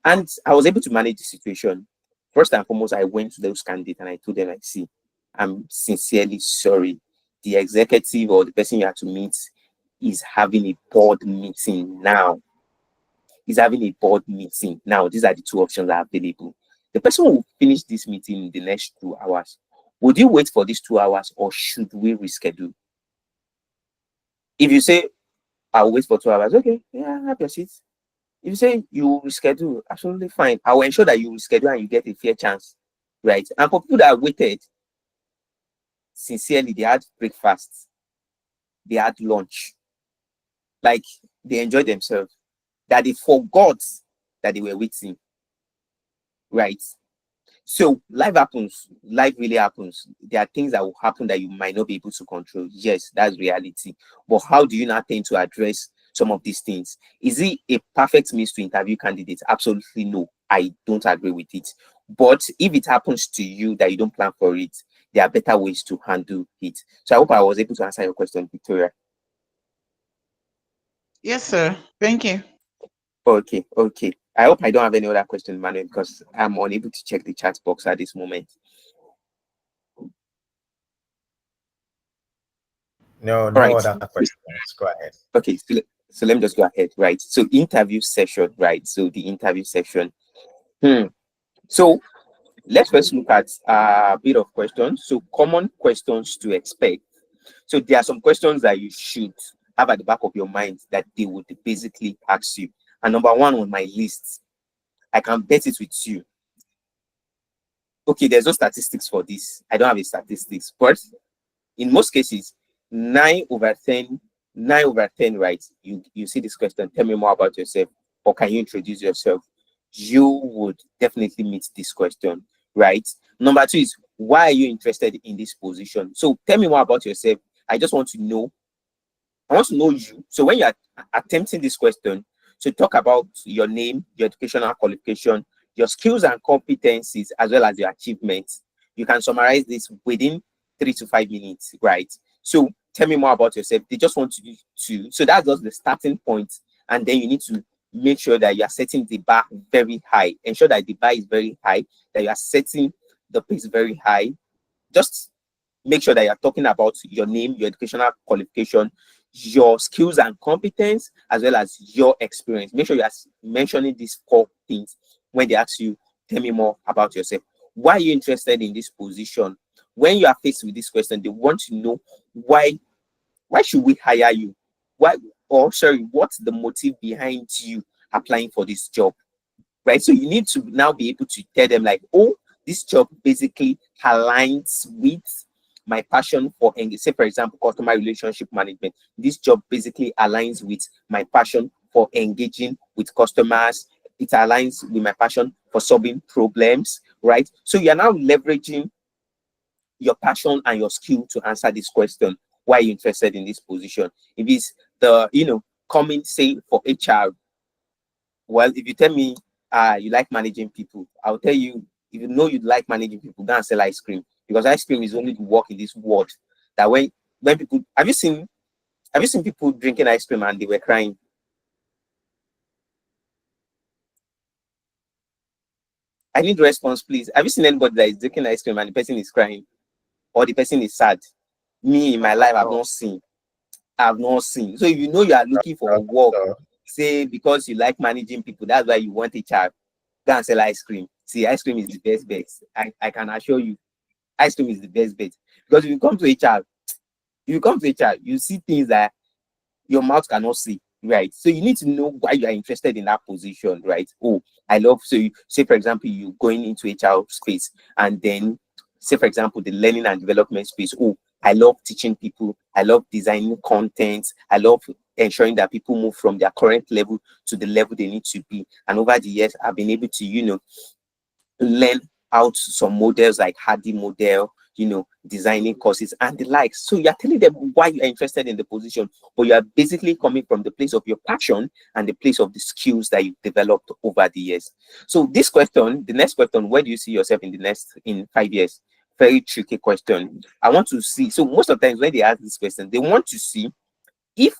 And I was able to manage the situation. First and foremost, I went to those candidates and I told them, see, I'm sincerely sorry. The executive or the person you have to meet is having a board meeting now. He's having a board meeting now. These are the two options that are available. The person will finish this meeting in the next 2 hours. Would you wait for these 2 hours or should we reschedule? If you say, I'll wait for 2 hours, okay, yeah, have your seat. If you say you will reschedule, absolutely fine. I will ensure that you reschedule and you get a fair chance, right? And for people that waited, sincerely, they had breakfast, they had lunch, like they enjoyed themselves, that they forgot that they were waiting, right? So life happens, life really happens. There are things that will happen that you might not be able to control. Yes, that's reality. But how do you now tend to address some of these things? Is it a perfect means to interview candidates? Absolutely no. I don't agree with it. But if it happens to you that you don't plan for it, there are better ways to handle it. So I hope I was able to answer your question, Victoria. Yes, sir. Thank you. Okay, okay. I hope I don't have any other question, Manuel, because I'm unable to check the chat box at this moment. No, All right. other questions. Go ahead. Okay, so let me just go ahead, right? So interview session, right? So the interview session. So let's first look at a bit of questions. So common questions to expect. So there are some questions that you should have at the back of your mind that they would basically ask you. And number one on my list, I can bet it with you. Okay, there's no statistics for this. I don't have a statistics, but in most cases, 9/10, 9/10, right? You see this question, tell me more about yourself, or can you introduce yourself? You would definitely meet this question, right? Number two is, why are you interested in this position? So tell me more about yourself. I just want to know. I want to know you. So when you're attempting this question, so talk about your name, your educational qualification, your skills and competencies, as well as your achievements. You can summarize this within 3 to 5 minutes, right? So tell me more about yourself. They just want to so that's just the starting point. And then you need to make sure that you are setting the bar very high. Ensure that the bar is very high, that you are setting the pace very high. Just make sure that you're talking about your name, your educational qualification, your skills and competence, as well as your experience. Make sure you are mentioning these 4 things when they ask you, tell me more about yourself. Why are you interested in this position? When you are faced with this question, they want to know why should we hire you? Why, or sorry, what's the motive behind you applying for this job? Right? So you need to now be able to tell them like, oh, this job basically aligns with my passion for, say for example, customer relationship management. This job basically aligns with my passion for engaging with customers. It aligns with my passion for solving problems, right? So you're now leveraging your passion and your skill to answer this question. Why are you interested in this position? If it's coming, say, for HR, well, if you tell me you like managing people, I'll tell you, if you know you like managing people, go and sell ice cream, because ice cream is only the work in this world that when people have you seen people drinking ice cream and they were crying? I need a response, please. Have you seen anybody that is drinking ice cream and the person is crying or the person is sad? Me in my life, I've not seen. So if you know you are looking for work, say because you like managing people, that's why you want a child, go and sell ice cream. See, ice cream is the best bet. I can assure you, ice cream is the best bet. Because if you come to HR, you see things that your mouth cannot see, right? So you need to know why you are interested in that position, right? Oh, I love, so you say, for example, you going into HR space, and then say, for example, the learning and development space. Oh, I love teaching people. I love designing content. I love ensuring that people move from their current level to the level they need to be. And over the years, I've been able to, learn out some models like Hardy model, designing courses and the likes. So you're telling them why you're interested in the position, but you are basically coming from the place of your passion and the place of the skills that you've developed over the years. So this question, the next question, where do you see yourself in 5 years? Very tricky question. I want to see. So most of the times when they ask this question, they want to see if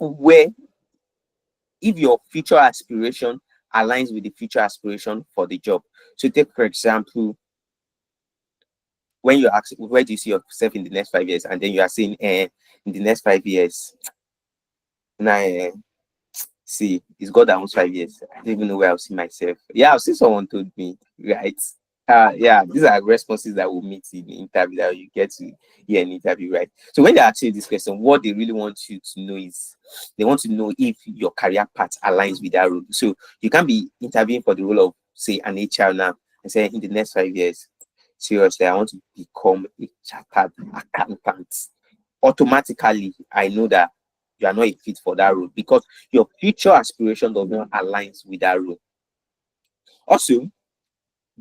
your future aspiration aligns with the future aspiration for the job. So take, for example, when you ask where do you see yourself in the next 5 years, and then you are saying in the next 5 years, now see, it's God that owns 5 years. I don't even know where I'll see myself. Yeah, I'll see someone told me, right? Yeah, these are responses that will meet in the interview, that you get to hear an interview, right? So when they ask you this question, what they really want you to know is they want to know if your career path aligns with that role. So you can't be interviewing for the role of, say, an HR now and say in the next 5 years, seriously, I want to become a chartered accountant. Automatically, I know that you are not a fit for that role because your future aspiration does not align with that role. Also,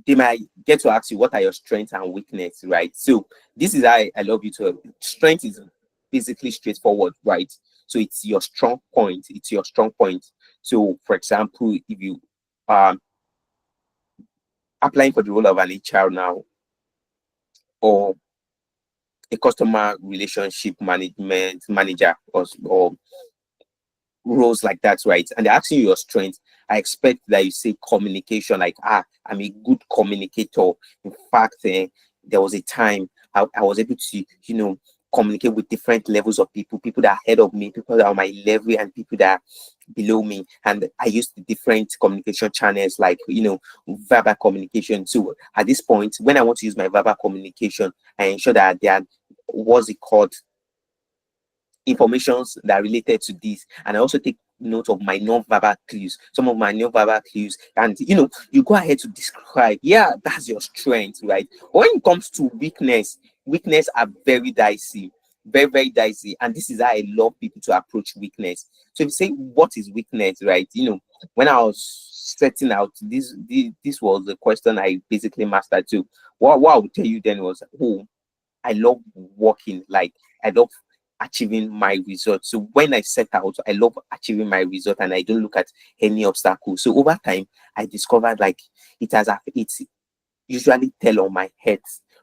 they might get to ask you what are your strengths and weakness, right? So this is how I love you to. Strength is basically straightforward, right? So it's your strong point. It's your strong point. So for example, if you applying for the role of an HR now, or a customer relationship management manager, or roles like that, right? And they're asking you your strength. I expect that you say communication, like, I'm a good communicator. In fact, there was a time I was able to, communicate with different levels of people that are ahead of me, people that are on my level, and people that are below me. And I used the different communication channels, like, verbal communication. So at this point, when I want to use my verbal communication, I ensure that there are, what's it called, informations that are related to this, and I also take note of my non-verbal clues, some of my non-verbal clues, and you go ahead to describe. Yeah, that's your strength, right? When it comes to weakness are very dicey, very, very dicey, and this is how I love people to approach weakness. So if you say what is weakness, right? When I was setting out this was the question I basically mastered too. What I would tell you then was, I love working, like I love achieving my results. So when I set out, I love achieving my result and I don't look at any obstacle. So over time, I discovered like it's usually tell on my head,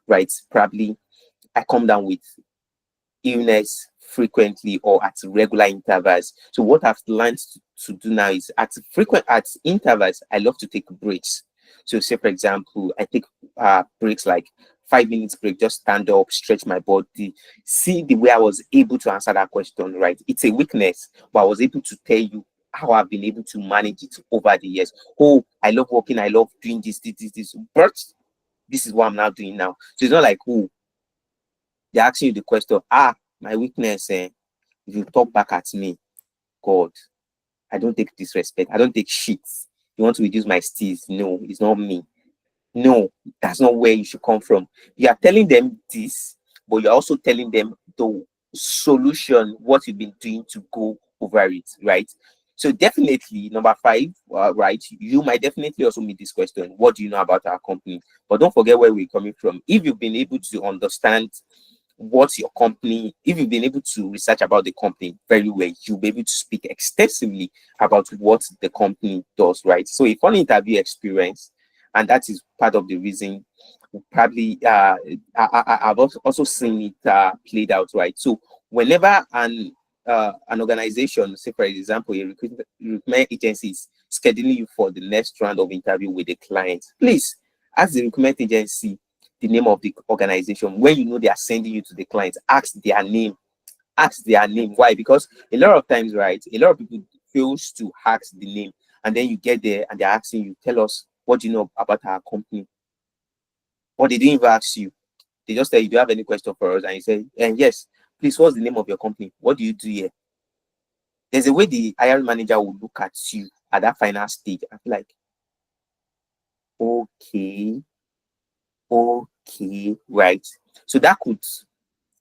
right? Probably I come down with illness frequently or at regular intervals. So what I've learned to do now is at intervals, I love to take breaks. So say for example, I take breaks like 5 minutes break, just stand up, stretch my body, see the way I was able to answer that question, right? It's a weakness, but I was able to tell you how I've been able to manage it over the years. Oh, I love working, I love doing this, but this is what I'm now doing now. So it's not like, oh, they're asking you the question, my weakness, if you talk back at me, God, I don't take disrespect, I don't take shit. You want to reduce my steez? No, it's not me. No, that's not where you should come from. You are telling them this, but you're also telling them the solution, what you've been doing to go over it, right? So definitely, number 5, right? You might definitely also meet this question: what do you know about our company? But don't forget where we're coming from. If you've been able to understand what's your company, if you've been able to research about the company very well, you'll be able to speak extensively about what the company does, right? So a fun interview experience, and that is part of the reason probably I've also seen it played out, right? So whenever an organization, say for example a recruitment agency is scheduling you for the next round of interview with a client, please ask the recruitment agency the name of the organization. When you know they are sending you to the client, ask their name. Why? Because a lot of times, right, a lot of people fails to ask the name, and then you get there and they're asking you, tell us what do you know about our company. Or they didn't even ask you. They just say, do you have any question for us? And you say, yes, please, what's the name of your company? What do you do here? There's a way the hiring manager will look at you at that final stage. I feel like, okay, right. So that could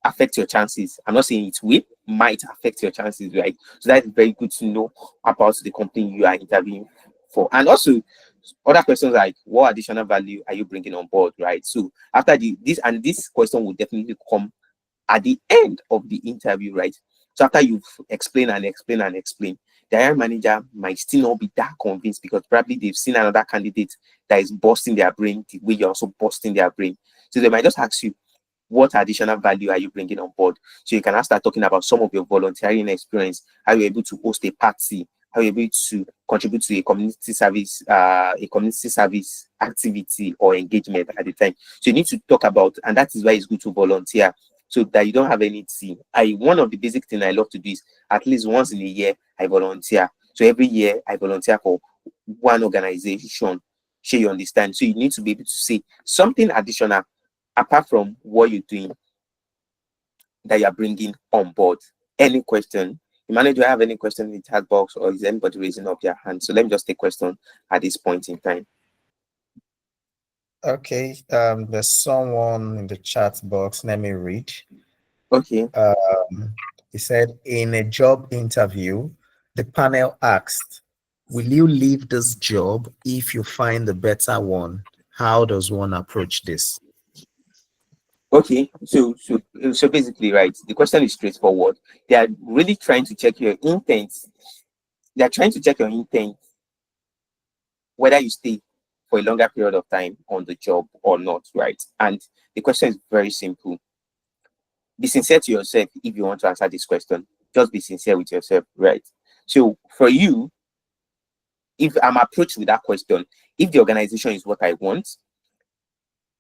affect your chances. I'm not saying it will, might affect your chances, right? So that's very good to know about the company you are interviewing for. And also other questions like, what additional value are you bringing on board, right? So after this question will definitely come at the end of the interview, right? So after you've explained, the hiring manager might still not be that convinced because probably they've seen another candidate that is busting their brain the way you're also busting their brain. So they might just ask you, what additional value are you bringing on board? So you can now start talking about some of your volunteering experience, how you're able to host a party, how you're able to contribute to a community service activity or engagement at the time. So you need to talk about, and that is why it's good to volunteer, so that you don't have anything. One of the basic things I love to do is at least once in a year I volunteer. So every year I volunteer for one organization. Sure, you understand? So you need to be able to say something additional apart from what you're doing that you're bringing on board. Any question? Emmanuel, do I have any question in the chat box, or is anybody raising up their hand? So let me just take question at this point in time. Okay, there's someone in the chat box. Let me read. Okay. He said, in a job interview, the panel asked, will you leave this job if you find a better one? How does one approach this? Okay, so basically, right, the question is straightforward. They are really trying to check your intent. They are trying to check your intent, whether you stay for a longer period of time on the job or not, right? And the question is very simple. Be sincere to yourself if you want to answer this question. Just be sincere with yourself, right? So for you, if I'm approached with that question, if the organization is what I want,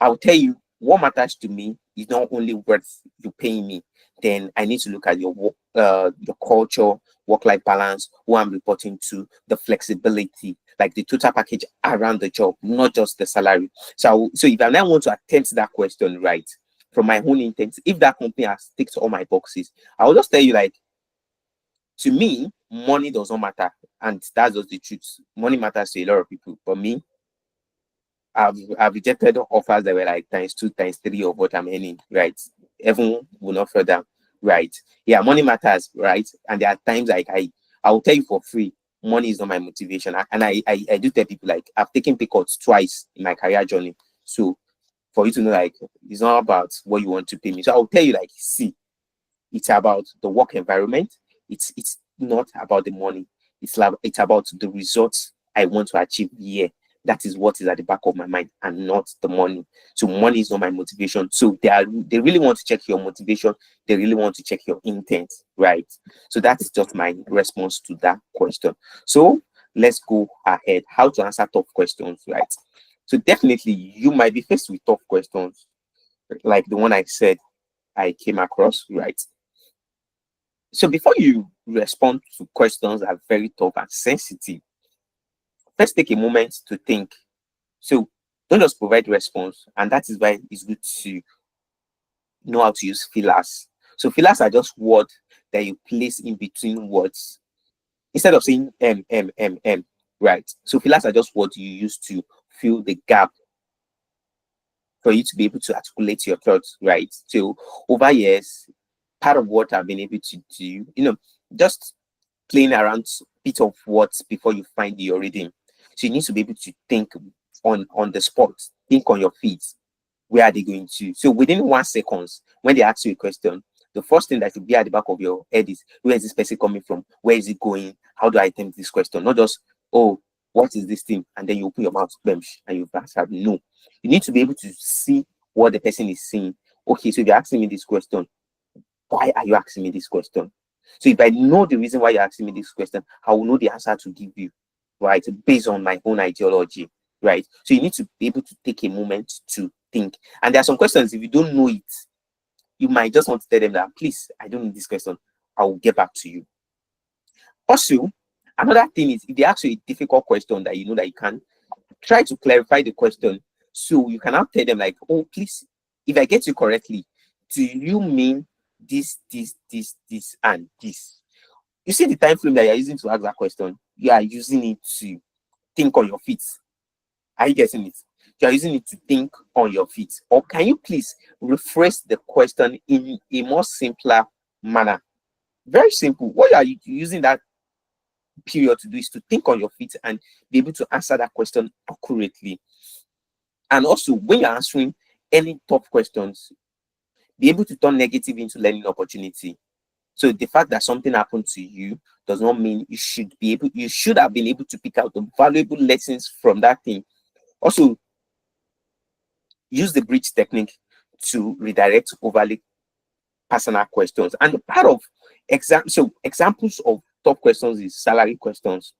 I'll tell you what matters to me is not only worth you paying me. Then I need to look at your work, your culture, work-life balance, who I'm reporting to, the flexibility, like the total package around the job, not just the salary. So if I now want to attempt that question right from my own intent, if that company has ticked all my boxes, I will just tell you, like, to me, money does not matter, and that's just the truth. Money matters to a lot of people, but me, I've rejected offers that were like times 2, times 3 of what I'm earning, right? Everyone will not further, right? Yeah, money matters, right? And there are times like I will tell you for free, money is not my motivation. I do tell people, like, I've taken pay cuts twice in my career journey. So for you to know, like, it's not about what you want to pay me. So I'll tell you, like, see, it's about the work environment. It's not about the money. It's about the results I want to achieve here. That is what is at the back of my mind, and not the money. So money is not my motivation. So they really want to check your motivation. They really want to check your intent, right? So that's just my response to that question. So let's go ahead. How to answer tough questions, right? So definitely you might be faced with tough questions, like the one I said I came across, right? So before you respond to questions that are very tough and sensitive, first take a moment to think. So don't just provide response, and that is why it's good to know how to use fillers. So fillers are just words that you place in between words instead of saying right? So fillers are just words you use to fill the gap for you to be able to articulate your thoughts, right? So over years, part of what I've been able to do, just playing around bit of words before you find your reading. So you need to be able to think on the spot, think on your feet. Where are they going to? So within 1 second, when they ask you a question, the first thing that should be at the back of your head is, where is this person coming from? Where is it going? How do I attempt this question? Not just, oh, what is this thing? And then you open your mouth, bench, and you answer. No. You need to be able to see what the person is saying. Okay, so if you're asking me this question, why are you asking me this question? So if I know the reason why you're asking me this question, I will know the answer to give you, right? Based on my own ideology, right? So you need to be able to take a moment to think. And there are some questions, if you don't know it, you might just want to tell them that, please, I don't need this question. I will get back to you. Also, another thing is, if they ask you a difficult question that you know that you can, try to clarify the question. So you cannot tell them, like, oh, please, if I get you correctly, do you mean this, and this? You see the time frame that you're using to ask that question, you are using it to think on your feet. Are you getting it? You are using it to think on your feet. Or can you please rephrase the question in a more simpler manner? Very simple. What are you using that period to do is to think on your feet and be able to answer that question accurately. And also, when you're answering any tough questions, be able to turn negative into learning opportunity. So the fact that something happened to you does not mean you should have been able to pick out the valuable lessons from that thing. Also, use the bridge technique to redirect overly personal questions. And part of examples of top questions is salary questions,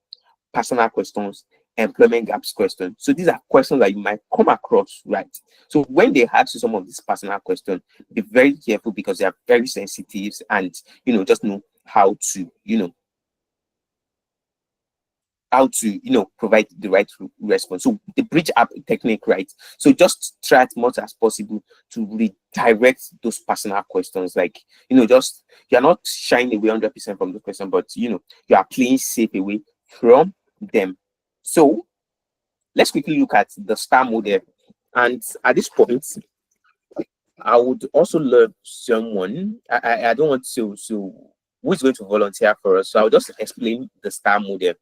personal questions, employment gaps questions. So these are questions that you might come across, right? So when they ask you some of these personal questions, be very careful because they are very sensitive, and just know how to provide the right response. So the bridge up technique, right? So just try as much as possible to redirect those personal questions. Like, just, you're not shying away 100% from the question, but you are playing safe away from them. So let's quickly look at the STAR model. And at this point, I would also love someone, I don't want to who is going to volunteer for us? So I'll just explain the STAR model.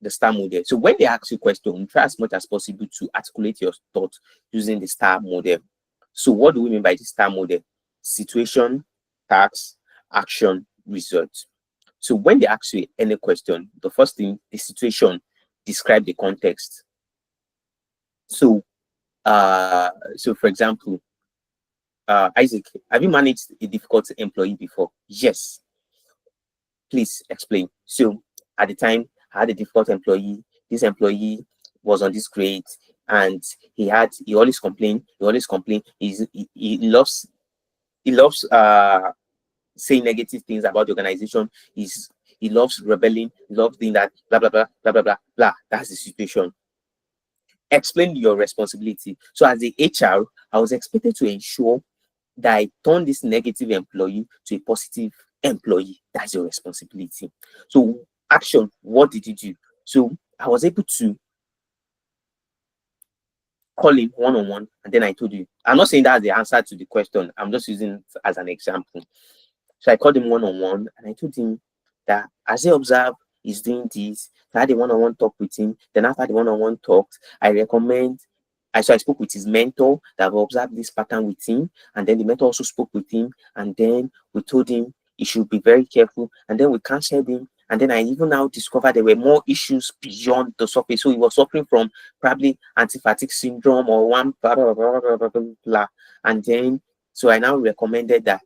The STAR model. So when they ask you a question, try as much as possible to articulate your thoughts using the STAR model. So what do we mean by the STAR model? Situation, task, action, result. So when they ask you any question, the first thing, the situation, describe the context. So for example, Isaac, have you managed a difficult employee before? Yes. Please explain. So at the time, I had a difficult employee. This employee was on this grade, and he always complained. He loves saying negative things about the organization. He loves rebelling, he loves doing that, blah blah blah blah blah blah blah. That's the situation. Explain your responsibility. So as the HR, I was expected to ensure that I turn this negative employee to a positive employee. That's your responsibility. So action, what did you do? So I was able to call him one-on-one, and then I told you, I'm not saying that's the answer to the question, I'm just using it as an example. So I called him one-on-one, and I told him that as I observe he's doing this, I had a one-on-one talk with him. Then after the one-on-one talks, I spoke with his mentor that I've observed this pattern with him, and then the mentor also spoke with him, and then we told him he should be very careful, and then we counseled him, and then I even now discovered there were more issues beyond the surface. So he was suffering from probably anti-fatigue syndrome or one blah, blah, blah, blah, blah, blah, blah. And then so I now recommended that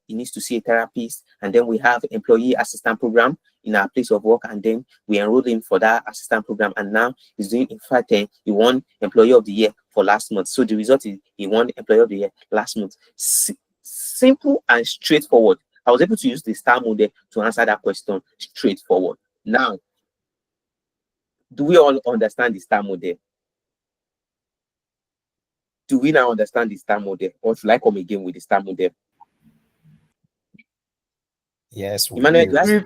he needs to see a therapist, and then we have employee assistant program in our place of work, and then we enrolled him for that assistant program, and now he's doing, in fact, he won employee of the year for last month. So the result is he won employee of the year last month. Simple and straightforward. I was able to use the STAR model to answer that question straightforward. Now, do we all understand the STAR model? Do we now understand the STAR model, or should I come again with the STAR model? Yes, Emmanuel,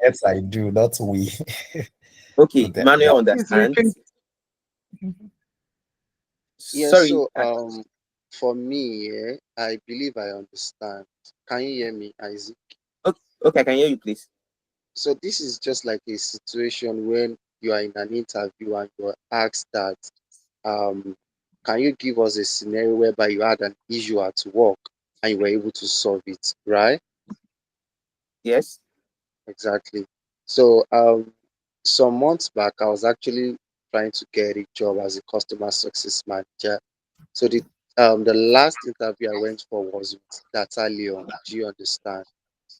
yes, I do. Not we. Okay, Emmanuel understands. Yes, Sorry. so for me, I believe I understand. Can you hear me, Isaac? Okay, I can hear you, please. So this is just like a situation when you are in an interview and you're asked that, can you give us a scenario whereby you had an issue at work and you were able to solve it, right? Yes. Exactly. So some months back, I was actually trying to get a job as a customer success manager. So the last interview I went for was with Data Leon. Do you understand?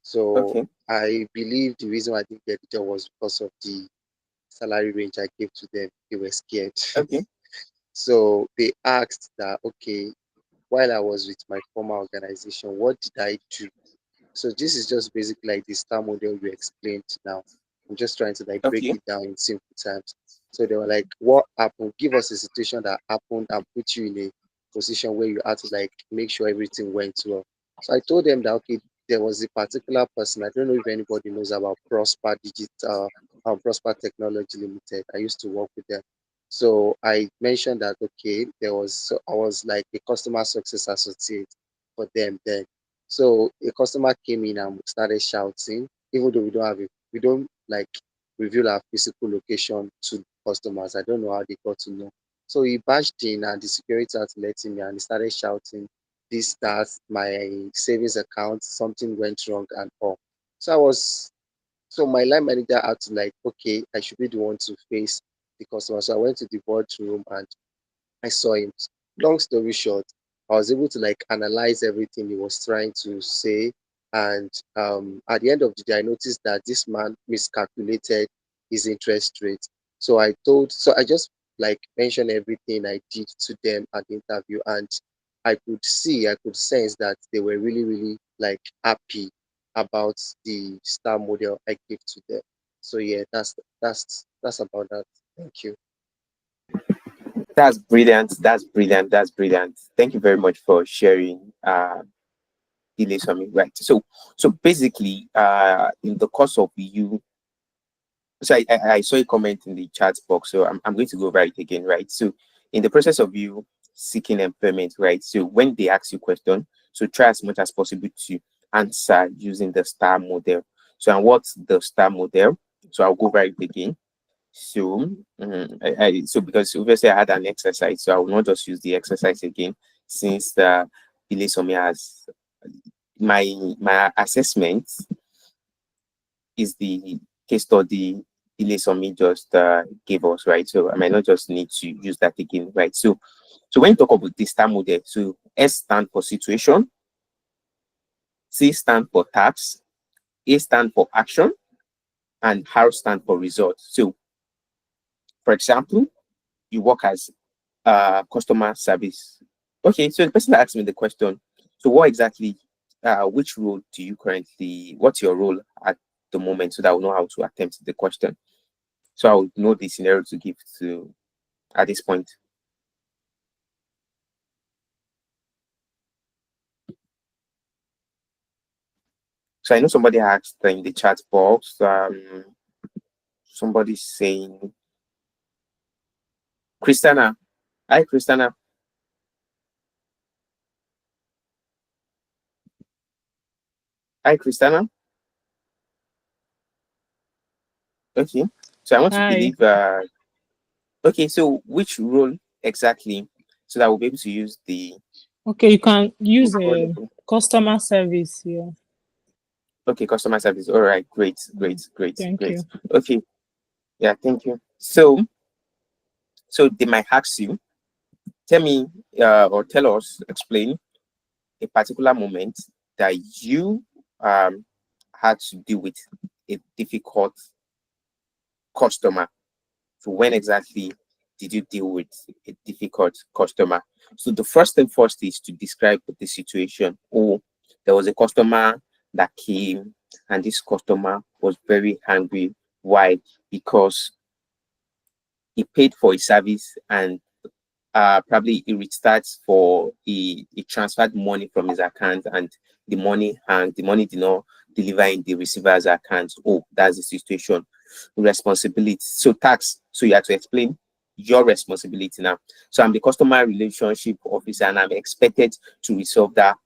So Okay. I believe the reason why I didn't get the job was because of the salary range I gave to them. They were scared. Okay. So they asked that, okay, while I was with my former organization, what did I do? So this is just basically like the STAR model you explained now. I'm just trying to like break Okay. it down in simple terms. So they were like, what happened? Give us a situation that happened and put you in a position where you had to like make sure everything went well. So I told them that, okay, there was a particular person. I don't know if anybody knows about Prosper Technology Limited. I used to work with them. So I mentioned that, okay, I was like a customer success associate for them then. So a customer came in and started shouting, even though we don't like reveal our physical location to customers. I don't know how they got to know. So he barged in and the security had to let him in, and he started shouting, this, that, my savings account, something went wrong and all. So my line manager had to like, okay, I should be the one to face the customer. So I went to the boardroom and I saw him. Long story short, I was able to like analyze everything he was trying to say. And at the end of the day, I noticed that this man miscalculated his interest rate. So I just like mentioned everything I did to them at the interview, and I could sense that they were really, really like happy about the star model I gave to them. So yeah, that's about that. Thank you. That's brilliant. That's brilliant. That's brilliant. Thank you very much for sharing delays for me. Right. So basically, in the course of you, so I saw a comment in the chat box, so I'm going to go over it again, right? So in the process of you seeking employment, right? So when they ask you question, so try as much as possible to answer using the STAR model. So, and what's the STAR model? So I'll go right again. So, so because obviously I had an exercise, so I will not just use the exercise again, since the Bilisome has my assessment is the case study Bilisome just gave us, right? So I might not just need to use that again, right? So when you talk about the STAR model, so S stand for situation, C stand for task, A stand for action, and R stand for result. So, for example, you work as customer service. Okay, so the person asked me the question. So, what exactly, which role do you currently? What's your role at the moment, so that I will know how to attempt the question. So I would know the scenario to give to at this point. So I know somebody asked in the chat box. Somebody's saying, Christiana. Hi, Christiana. Hi, Christiana. Okay. So I want to Hi. believe. Okay. So which role exactly? So that we'll be able to use the. Okay, you can use a customer service. Yeah. Okay, customer service. All right. Great. Thank you. Okay. Yeah. Thank you. So they might ask you, tell me, or tell us, explain a particular moment that you had to deal with a difficult customer. So when exactly did you deal with a difficult customer? So the first thing first is to describe the situation. Oh, there was a customer that came, and this customer was very angry. Why? Because he paid for a service, and probably he restarts for he transferred money from his account, and the money did not deliver in the receiver's account. Oh, that's the situation. Responsibility. So tax. So you have to explain your responsibility now. So I'm the customer relationship officer, and I'm expected to resolve that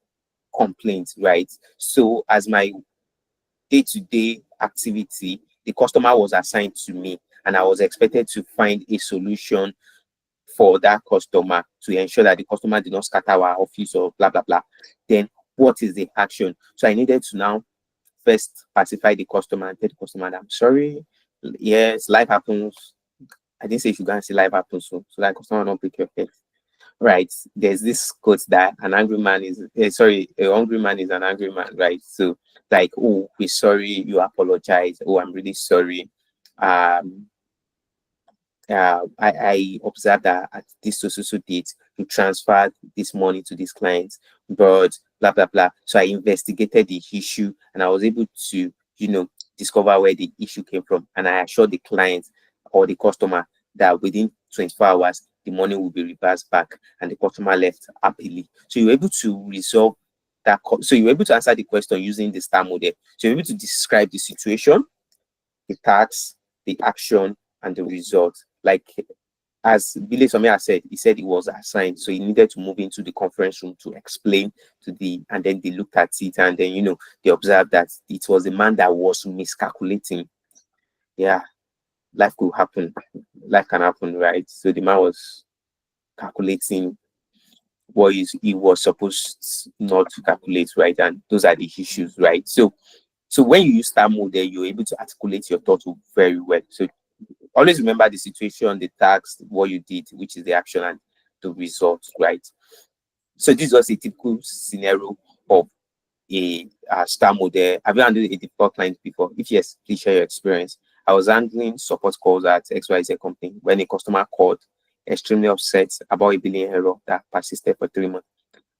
complaint, right? So as my day-to-day activity, the customer was assigned to me, and I was expected to find a solution for that customer to ensure that the customer did not scatter our office or blah blah blah. Then what is the action? So I needed to now first pacify the customer and tell the customer that I'm sorry. Yes, life happens. I didn't say you should go and see life happen, so that customer don't break your head. Right. There's this quote that an angry man is a hungry man is an angry man, right? So like, oh, we're sorry, you apologize. Oh, I'm really sorry. I observed that at this so date, you transferred this money to this client, but blah blah blah. So I investigated the issue, and I was able to, discover where the issue came from. And I assured the client or the customer that within 24 hours, the money will be reversed back, and the customer left happily. So you're able to resolve that. So you're able to answer the question using the STAR model. So you're able to describe the situation, the task, the action, and the result. Like as Billy Somia said, he said he was assigned, so he needed to move into the conference room to explain and then they looked at it, and then they observed that it was a man that was miscalculating. Yeah, life could happen, life can happen, right? So the man was calculating what he was supposed not to calculate, right? And those are the issues, right? So when you use STAR model, you're able to articulate your thoughts very well. So always remember the situation, the task, what you did, which is the action, and the result, right? So this was a typical scenario of a STAR model. Have you handled a difficult client before? If yes, please share your experience. I was handling support calls at XYZ company when a customer called extremely upset about a billing error that persisted for 3 months.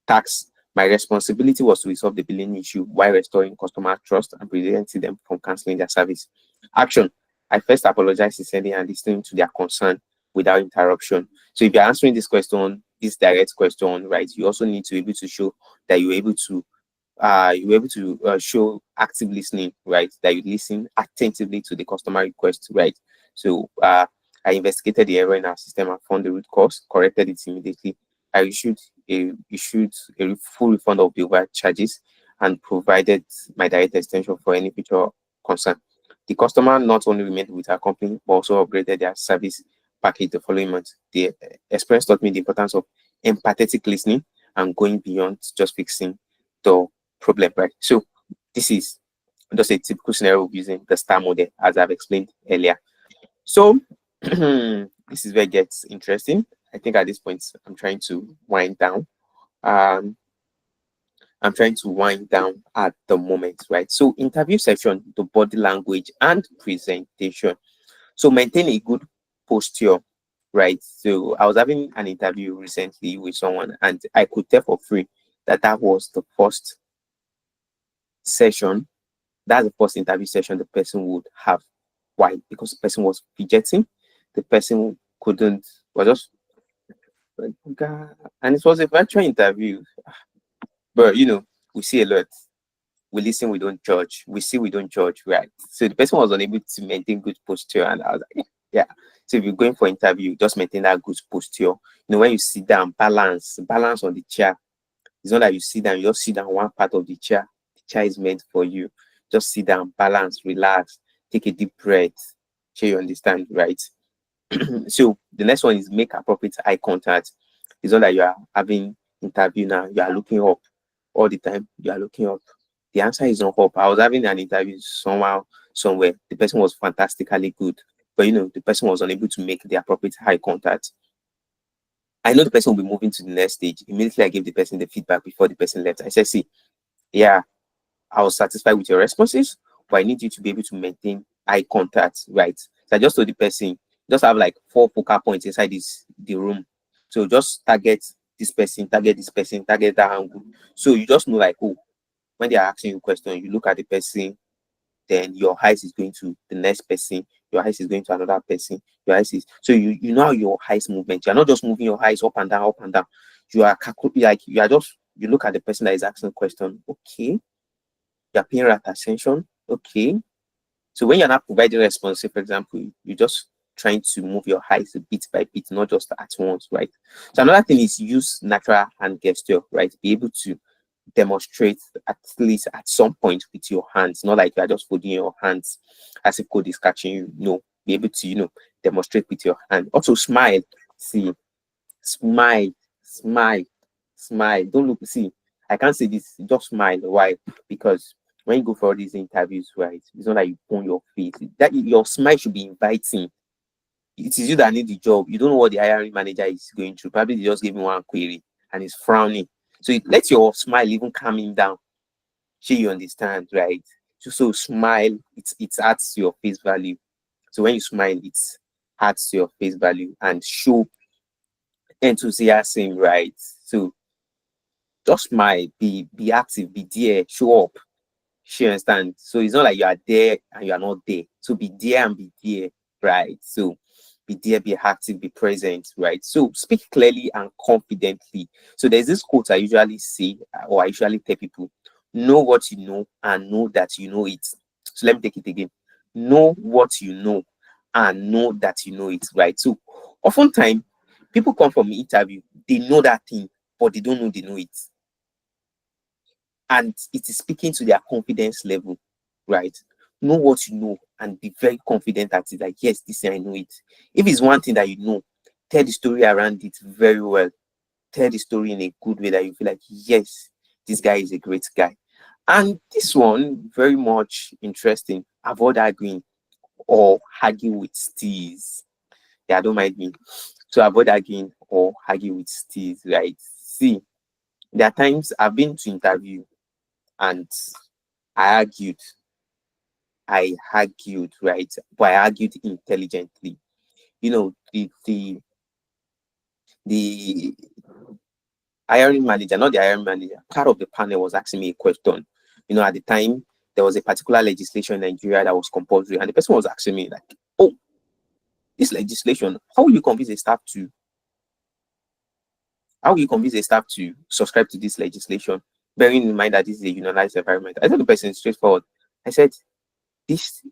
Tax. My responsibility was to resolve the billing issue while restoring customer trust and preventing them from canceling their service. Action. I first apologized sincerely and listening to their concern without interruption. So if you're answering this direct question, right, you also need to be able to show that you're able to show active listening, right? That you listen attentively to the customer request, right? So I investigated the error in our system and found the root cause, corrected it immediately. I issued a full refund of the over charges, and provided my direct extension for any future concern. The customer not only remained with our company, but also upgraded their service package the following month. The experience taught me the importance of empathetic listening and going beyond just fixing the problem, right? So this is just a typical scenario of using the STAR model, as I've explained earlier. So this is where it gets interesting. I think at this point, I'm trying to wind down. I'm trying to wind down at the moment, right? So interview section, the body language and presentation. So maintain a good posture, right? So I was having an interview recently with someone, and I could tell for free that that was the first session. That's the first interview session the person would have. Why? Because the person was fidgeting. The person couldn't, was just, and it was a virtual interview. But we see a lot. We listen, we don't judge. We see, we don't judge, right? So the person was unable to maintain good posture, and I was like, yeah. So if you're going for interview, just maintain that good posture. When you sit down, balance on the chair. It's not that you sit down, you just sit down one part of the chair. The chair is meant for you. Just sit down, balance, relax, take a deep breath. Sure you understand, right? So the next one is make appropriate eye contact. It's not that you are having interview now, you are looking up all the time. You are looking up. The answer is not up. I was having an interview somewhere. The person was fantastically good, but the person was unable to make the appropriate eye contact. I know the person will be moving to the next stage. Immediately, I gave the person the feedback before the person left. I said, see, yeah, I was satisfied with your responses, but I need you to be able to maintain eye contact, right? So I just told the person, just have like 4 focal points inside the room. So just target this person, target that angle. So you just know, like, oh, when they are asking you a question, you look at the person, then your eyes is going to the next person, your eyes is going to another person, your eyes is, so you know your eyes movement. You're not just moving your eyes up and down. You are like, you look at the person that is asking the question. Okay, you're paying that attention. Okay, so when you're not providing response, say for example, you're just trying to move your eyes bit by bit, not just at once, right? So another thing is use natural hand gesture, right? Be able to demonstrate at least at some point with your hands, not like you are just holding your hands as if code is catching you. No, be able to demonstrate with your hand. Also smile. See, smile. Don't look. See, I can't say this. Just smile. Why? Because when you go for all these interviews, right, it's not like you put your face. That your smile should be inviting. It is you that need the job. You don't know what the hiring manager is going through. Probably they just gave me one query and he's frowning. So let your smile even calm him down. Sure, you understand, right? So smile, it adds to your face value. So when you smile, it adds to your face value and show enthusiasm, right? So just smile, be active, be there, show up. Sure, you understand? So it's not like you are there and you are not there. So be there and be there, right? So be there, be active, be present, right? So speak clearly and confidently. So there's this quote I usually say, or I usually tell people: know what you know and know that you know it. So let me take it again. Know what you know and know that you know it, right? So oftentimes people come from interview, they know that thing, but they don't know they know it. And it is speaking to their confidence level, right? Know what you know and be very confident that it's like, yes, this thing I know it. If it's one thing that you know, tell the story around it very well. Tell the story in a good way that you feel like, yes, this guy is a great guy. And this one, very much interesting. Avoid arguing or argue with steez. Yeah, don't mind me. So avoid arguing or argue with steez, right? See, there are times I've been to interview and I argued, right? But I argued intelligently. The hiring manager, not the hiring manager, part of the panel was asking me a question. At the time, there was a particular legislation in Nigeria that was compulsory, and the person was asking me, like, oh, this legislation, how will you convince a staff to subscribe to this legislation, bearing in mind that this is a unionized environment? I told the person straightforward. I said, this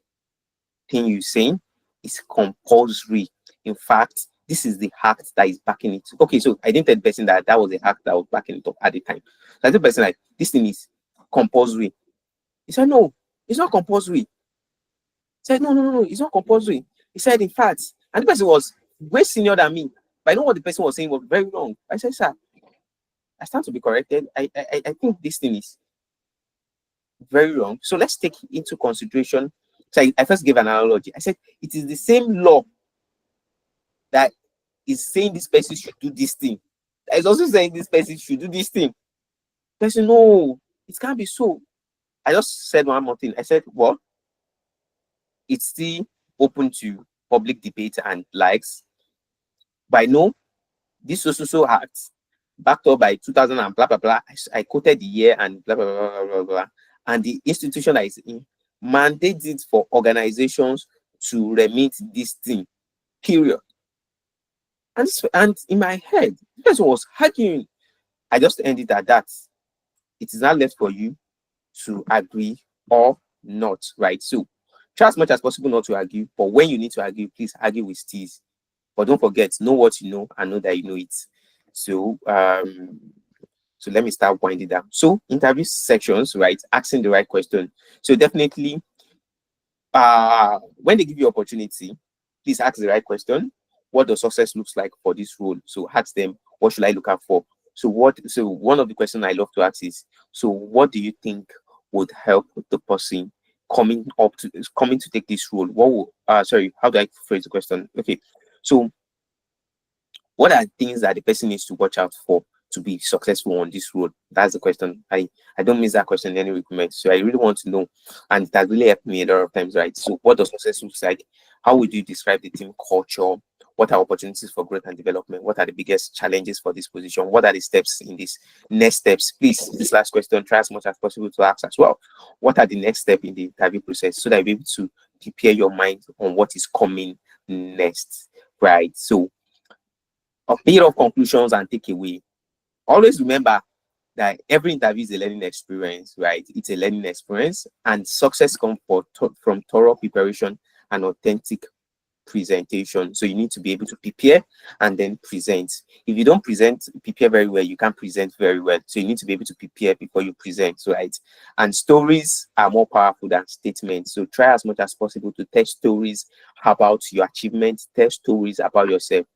thing you're saying is compulsory. In fact, this is the act that is backing it. Okay, so I didn't tell the person that was the act that was backing it up at the time. So I told the person, like, this thing is compulsory? He said, no, it's not compulsory. He said, no, it's not compulsory. He said, in fact, and the person was way senior than me. But I know what the person was saying was very wrong. I said, sir, I stand to be corrected. I think this thing is very wrong. So let's take into consideration. So I first gave an analogy. I said, it is the same law that is saying this person should do this thing. That is also saying this person should do this thing. Person, no, it can't be so. I just said one more thing. I said, well, it's still open to public debate and likes. But I know this so act backed up by 2000 and blah blah blah. I quoted the year and blah blah blah blah blah. And the institution that is in mandates it for organizations to remit this thing. Period. And in my head, the person was arguing. I just ended at that. It is not left for you to agree or not, right? So try as much as possible not to argue, but when you need to argue, please argue with steez. But don't forget, know what you know and know that you know it. So so let me start winding down. So interview sections, right? Asking the right question. So definitely when they give you opportunity, please ask the right question. What does success looks like for this role? So ask them, what should I look out for? So one of the questions I love to ask is, so what do you think would help the person coming to take this role? What will, how do I phrase the question? Okay, so what are things that the person needs to watch out for to be successful on this role? That's the question. I don't miss that question in any recruitment. So I really want to know, and it has really helped me a lot of times, right? So what does success look like? How would you describe the team culture? What are opportunities for growth and development? What are the biggest challenges for this position? What are the steps in this next steps? Please, this last question, try as much as possible to ask as well. What are the next step in the interview process so that you'll be able to prepare your mind on what is coming next, right? So a bit of conclusions and takeaway. Always remember that every interview is a learning experience, right? It's a learning experience, and success comes from thorough preparation and authentic presentation. So you need to be able to prepare and then present. If you don't prepare very well, you can't present very well. So you need to be able to prepare before you present, right? And stories are more powerful than statements. So try as much as possible to tell stories about your achievements, tell stories about yourself.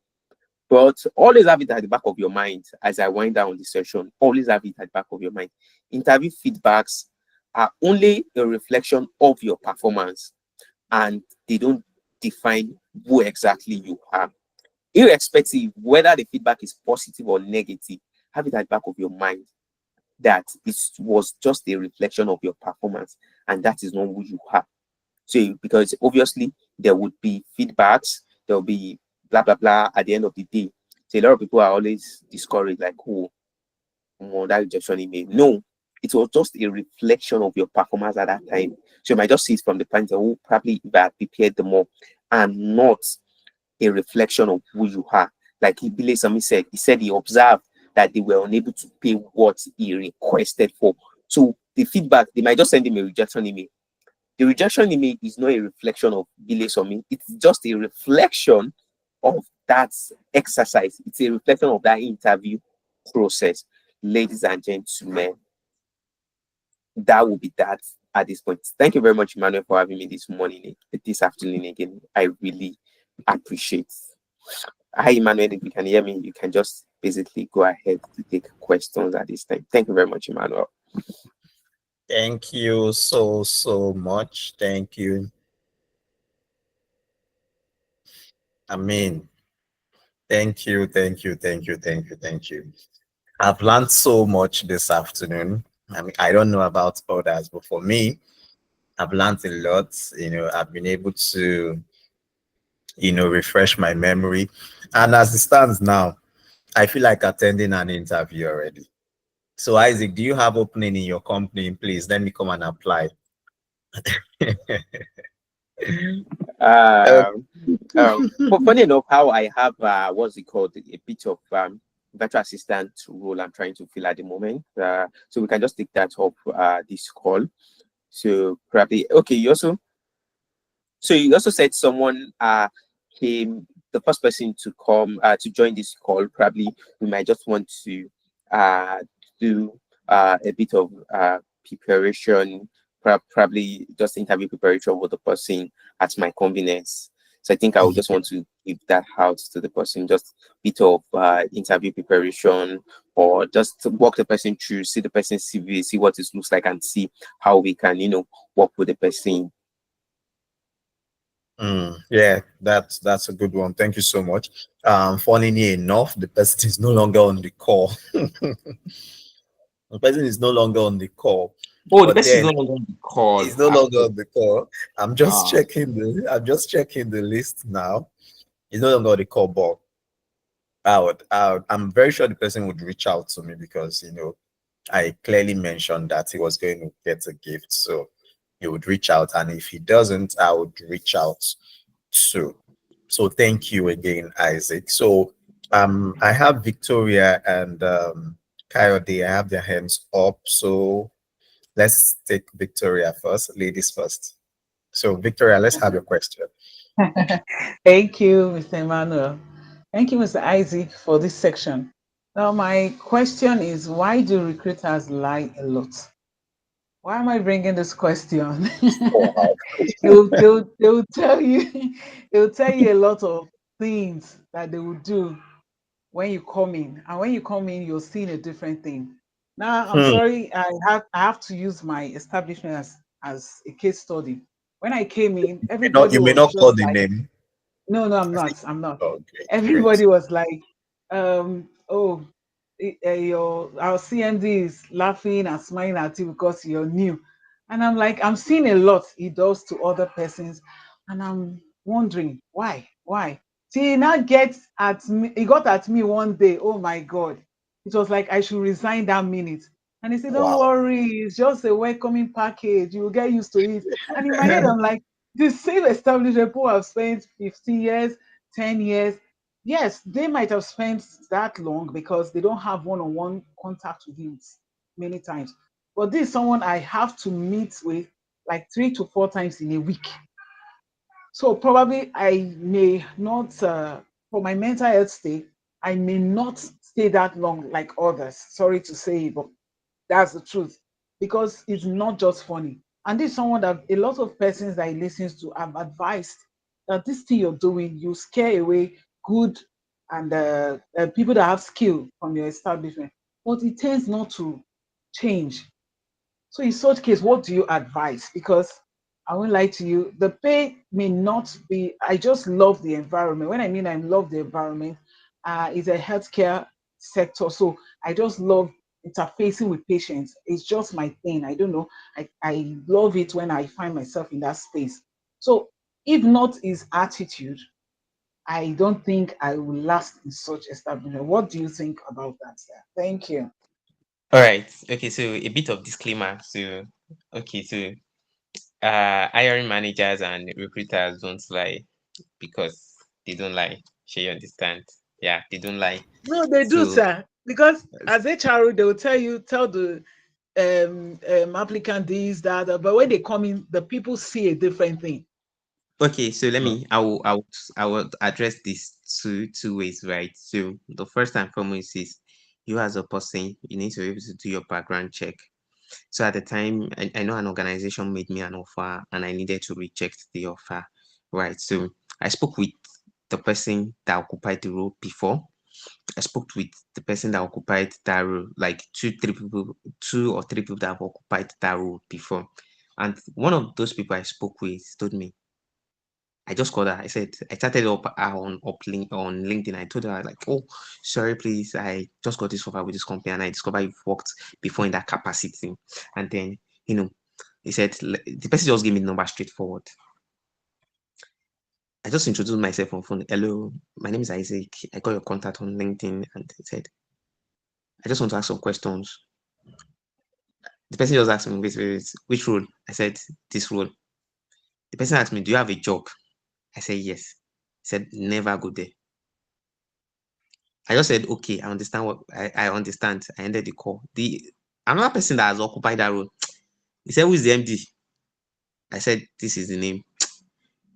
But always have it at the back of your mind as I wind down the session. Always have it at the back of your mind. Interview feedbacks are only a reflection of your performance, and they don't define who exactly you are. Irrespective whether the feedback is positive or negative, have it at the back of your mind that it was just a reflection of your performance, and that is not who you are. So, because obviously there would be feedbacks, there will be blah blah blah at the end of the day. So a lot of people are always discouraged, like, oh, that rejection email. No, it was just a reflection of your performance at that time. So you might just see it from the point of, oh, probably if I had prepared the more, and not a reflection of who you are. Like Ibile Sami said, he said he observed that they were unable to pay what he requested for. So the feedback, they might just send him a rejection email. The rejection email is not a reflection of Ibile Sami. It's just a reflection of that exercise. It's a reflection of that interview process. Ladies and gentlemen, that will be that at this point. Thank you very much, Emmanuel, for having me this afternoon again. I really appreciate. Hi, Emmanuel. If you can hear me, you can just basically go ahead to take questions at this time. Thank you very much, Emmanuel. Thank you so much. Thank you. I mean, thank you. I've learned so much this afternoon. I mean, I don't know about others, but for me, I've learned a lot. I've been able to, refresh my memory. And as it stands now, I feel like attending an interview already. So, Isaac, do you have opening in your company? Please, let me come and apply. Funny enough, how I have what's it called, a bit of virtual assistant role I'm trying to fill at the moment. So we can just take that off this call. So probably okay. You also said someone came, the first person to come to join this call. Probably we might just want to do a bit of preparation, probably just interview preparation with the person at my convenience. So I think I would just want to give that out to the person, just bit of interview preparation, or just walk the person through, see the person's CV, see what it looks like, and see how we can, work with the person. Yeah, that's a good one. Thank you so much. Funnily enough, the person is no longer on the call. The person is no longer on the call. Oh, the But person is then no longer on the call. he's no longer on the call. I'm just Ah. checking the list now. He's no longer on the call, but I'm very sure the person would reach out to me because I clearly mentioned that he was going to get a gift. So he would reach out, and if he doesn't, I would reach out too. So thank you again, Isaac. So I have Victoria and Coyote. I have their hands up. So let's take Victoria first, ladies first. So Victoria, let's have your question. Thank you, Mr. Emmanuel. Thank you, Mr. Isaac, for this section. Now, my question is, why do recruiters lie a lot? Why am I bringing this question? they'll tell you they'll tell you a lot of things that they will do when you come in, and when you come in, you're seeing a different thing. Now, I'm sorry, I have to use my establishment as a case study. When I came in, everybody You may was not call just the like, name. no, I'm not. Okay, great. Everybody was like, oh, our CMD is laughing and smiling at you because you're new. And I'm like, I'm seeing a lot he does to other persons, and I'm wondering why. See, he now gets at me, he got at me one day. Oh my God. It was like I should resign that minute. And he said, don't Wow. worry, it's just a welcoming package. You will get used to it. And in my head, I'm like, the same establishment people have spent 15 years, 10 years. Yes, they might have spent that long because they don't have one-on-one contact with him many times. But this is someone I have to meet with like 3 to 4 times in a week. So probably I may not, for my mental health state, I may not stay that long like others. Sorry to say, but that's the truth, because it's not just funny. And this is someone that a lot of persons that he listens to have advised that this thing you're doing, you scare away good and people that have skill from your establishment. But it tends not to change. So in such case, what do you advise? Because I won't lie to you, the pay may not be. I just love the environment. When I mean I love the environment, it's a healthcare sector, so I just love interfacing with patients. It's just my thing. I don't know. I love it when I find myself in that space. So if not his attitude, I don't think I will last in such establishment. What do you think about that, sir? Thank you. All right. Okay. So a bit of disclaimer. So, okay. So, hiring managers and recruiters don't lie because they don't lie. Sure, you understand? Yeah, they don't lie. No, they do, So, sir. Because as HRO, they will tell the applicant this, that, but when they come in, the people see a different thing. okay. So I will address this two ways, right? So the first and foremost is you as a person, you need to be able to do your background check. So at the time, I know an organization made me an offer and I needed to reject the offer, right? So I spoke with the person that occupied the role before. I spoke with the person that occupied that role, like two or three people that have occupied that role before. And one of those people I spoke with told me, I just called her. I said, I started on LinkedIn. I told her, like, oh, sorry, please. I just got this offer with this company and I discovered you've worked before in that capacity. And then, he said, the person just gave me the number straightforward. I just introduced myself on phone. Hello, my name is Isaac. I got your contact on LinkedIn. And he said, I just want to ask some questions. The person just asked me, wait, which role? I said, this role. The person asked me, do you have a job? I said, yes. He said, never go there. I just said, okay, I understand I understand. I ended the call. Another person that has occupied that role, he said, who is the MD? I said, this is the name.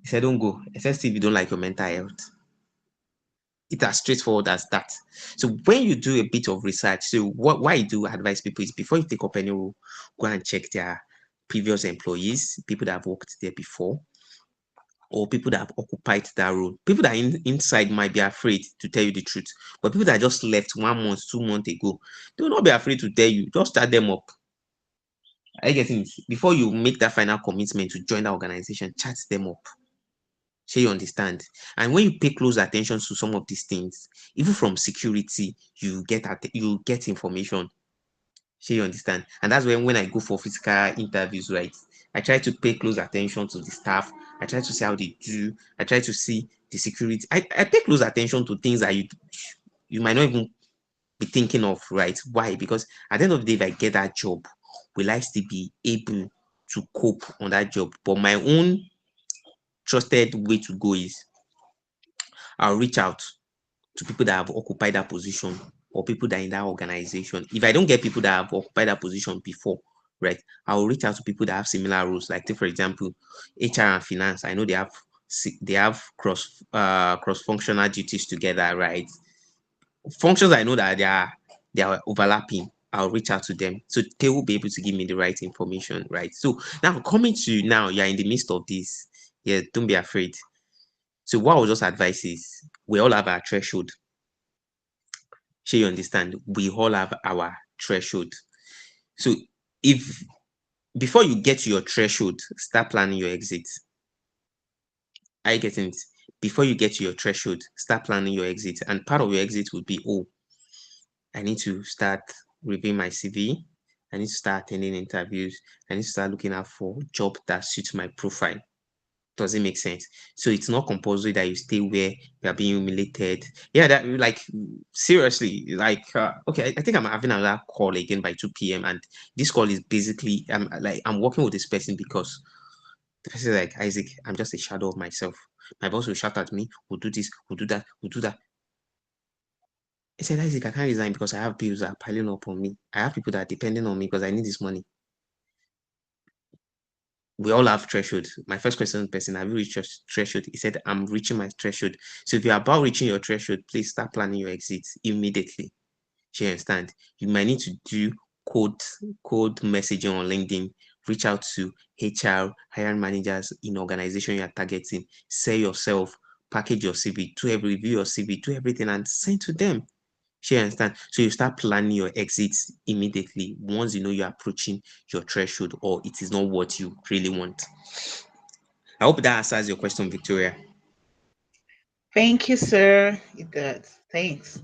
He said, don't go. I said, Steve, you don't like your mental health. It's as straightforward as that. So when you do a bit of research, so why I do advise people is before you take up any role, go and check their previous employees, people that have worked there before, or people that have occupied that role. People that are inside might be afraid to tell you the truth, but people that just left 1 month, 2 months ago, they will not be afraid to tell you. Just start them up. I get it. Before you make that final commitment to join the organization, chat them up. So you understand. And when you pay close attention to some of these things, even from security, you get information. So you understand. And that's when I go for physical interviews, right? I try to pay close attention to the staff. I try to see how they do. I try to see the security. I pay close attention to things that you might not even be thinking of, right? Why? Because at the end of the day, if I get that job, will I still be able to cope on that job? But my own trusted way to go is I'll reach out to people that have occupied that position or people that are in that organization. If I don't get people that have occupied that position before, right, I'll reach out to people that have similar roles. Like, take, for example, HR and finance. I know they have cross functional duties together, right? Functions I know that they are overlapping. I'll reach out to them so they will be able to give me the right information, right? So now coming to now, you're in the midst of this. Yeah, don't be afraid. So what I would just advise is we all have our threshold. Sure, you understand? We all have our threshold. So if before you get to your threshold, start planning your exit. Are you getting it? Before you get to your threshold, start planning your exit. And part of your exit would be, oh, I need to start reviewing my CV. I need to start attending interviews. I need to start looking out for job that suits my profile. Does it make sense? So it's not compulsory that you stay where you are being humiliated. Yeah, that like seriously, like okay, I think I'm having another call again by 2 p.m. and this call is basically I'm working with this person because the person is like, Isaac, I'm just a shadow of myself. My boss will shout at me, we'll do this, we'll do that, we'll do that. I said, Isaac, I can't resign because I have bills that are piling up on me. I have people that are depending on me because I need this money. We all have threshold. My first question to the person, have you reached your threshold? He said, I'm reaching my threshold. So if you're about reaching your threshold, please start planning your exit immediately. Do you understand? You might need to do cold messaging on LinkedIn, reach out to HR, hiring managers in organization you're targeting, sell yourself, package your CV, review your CV, do everything and send to them. You understand? So you start planning your exits immediately once you know you're approaching your threshold or it is not what you really want. I hope that answers your question, Victoria. Thank you, sir. It does. Thanks.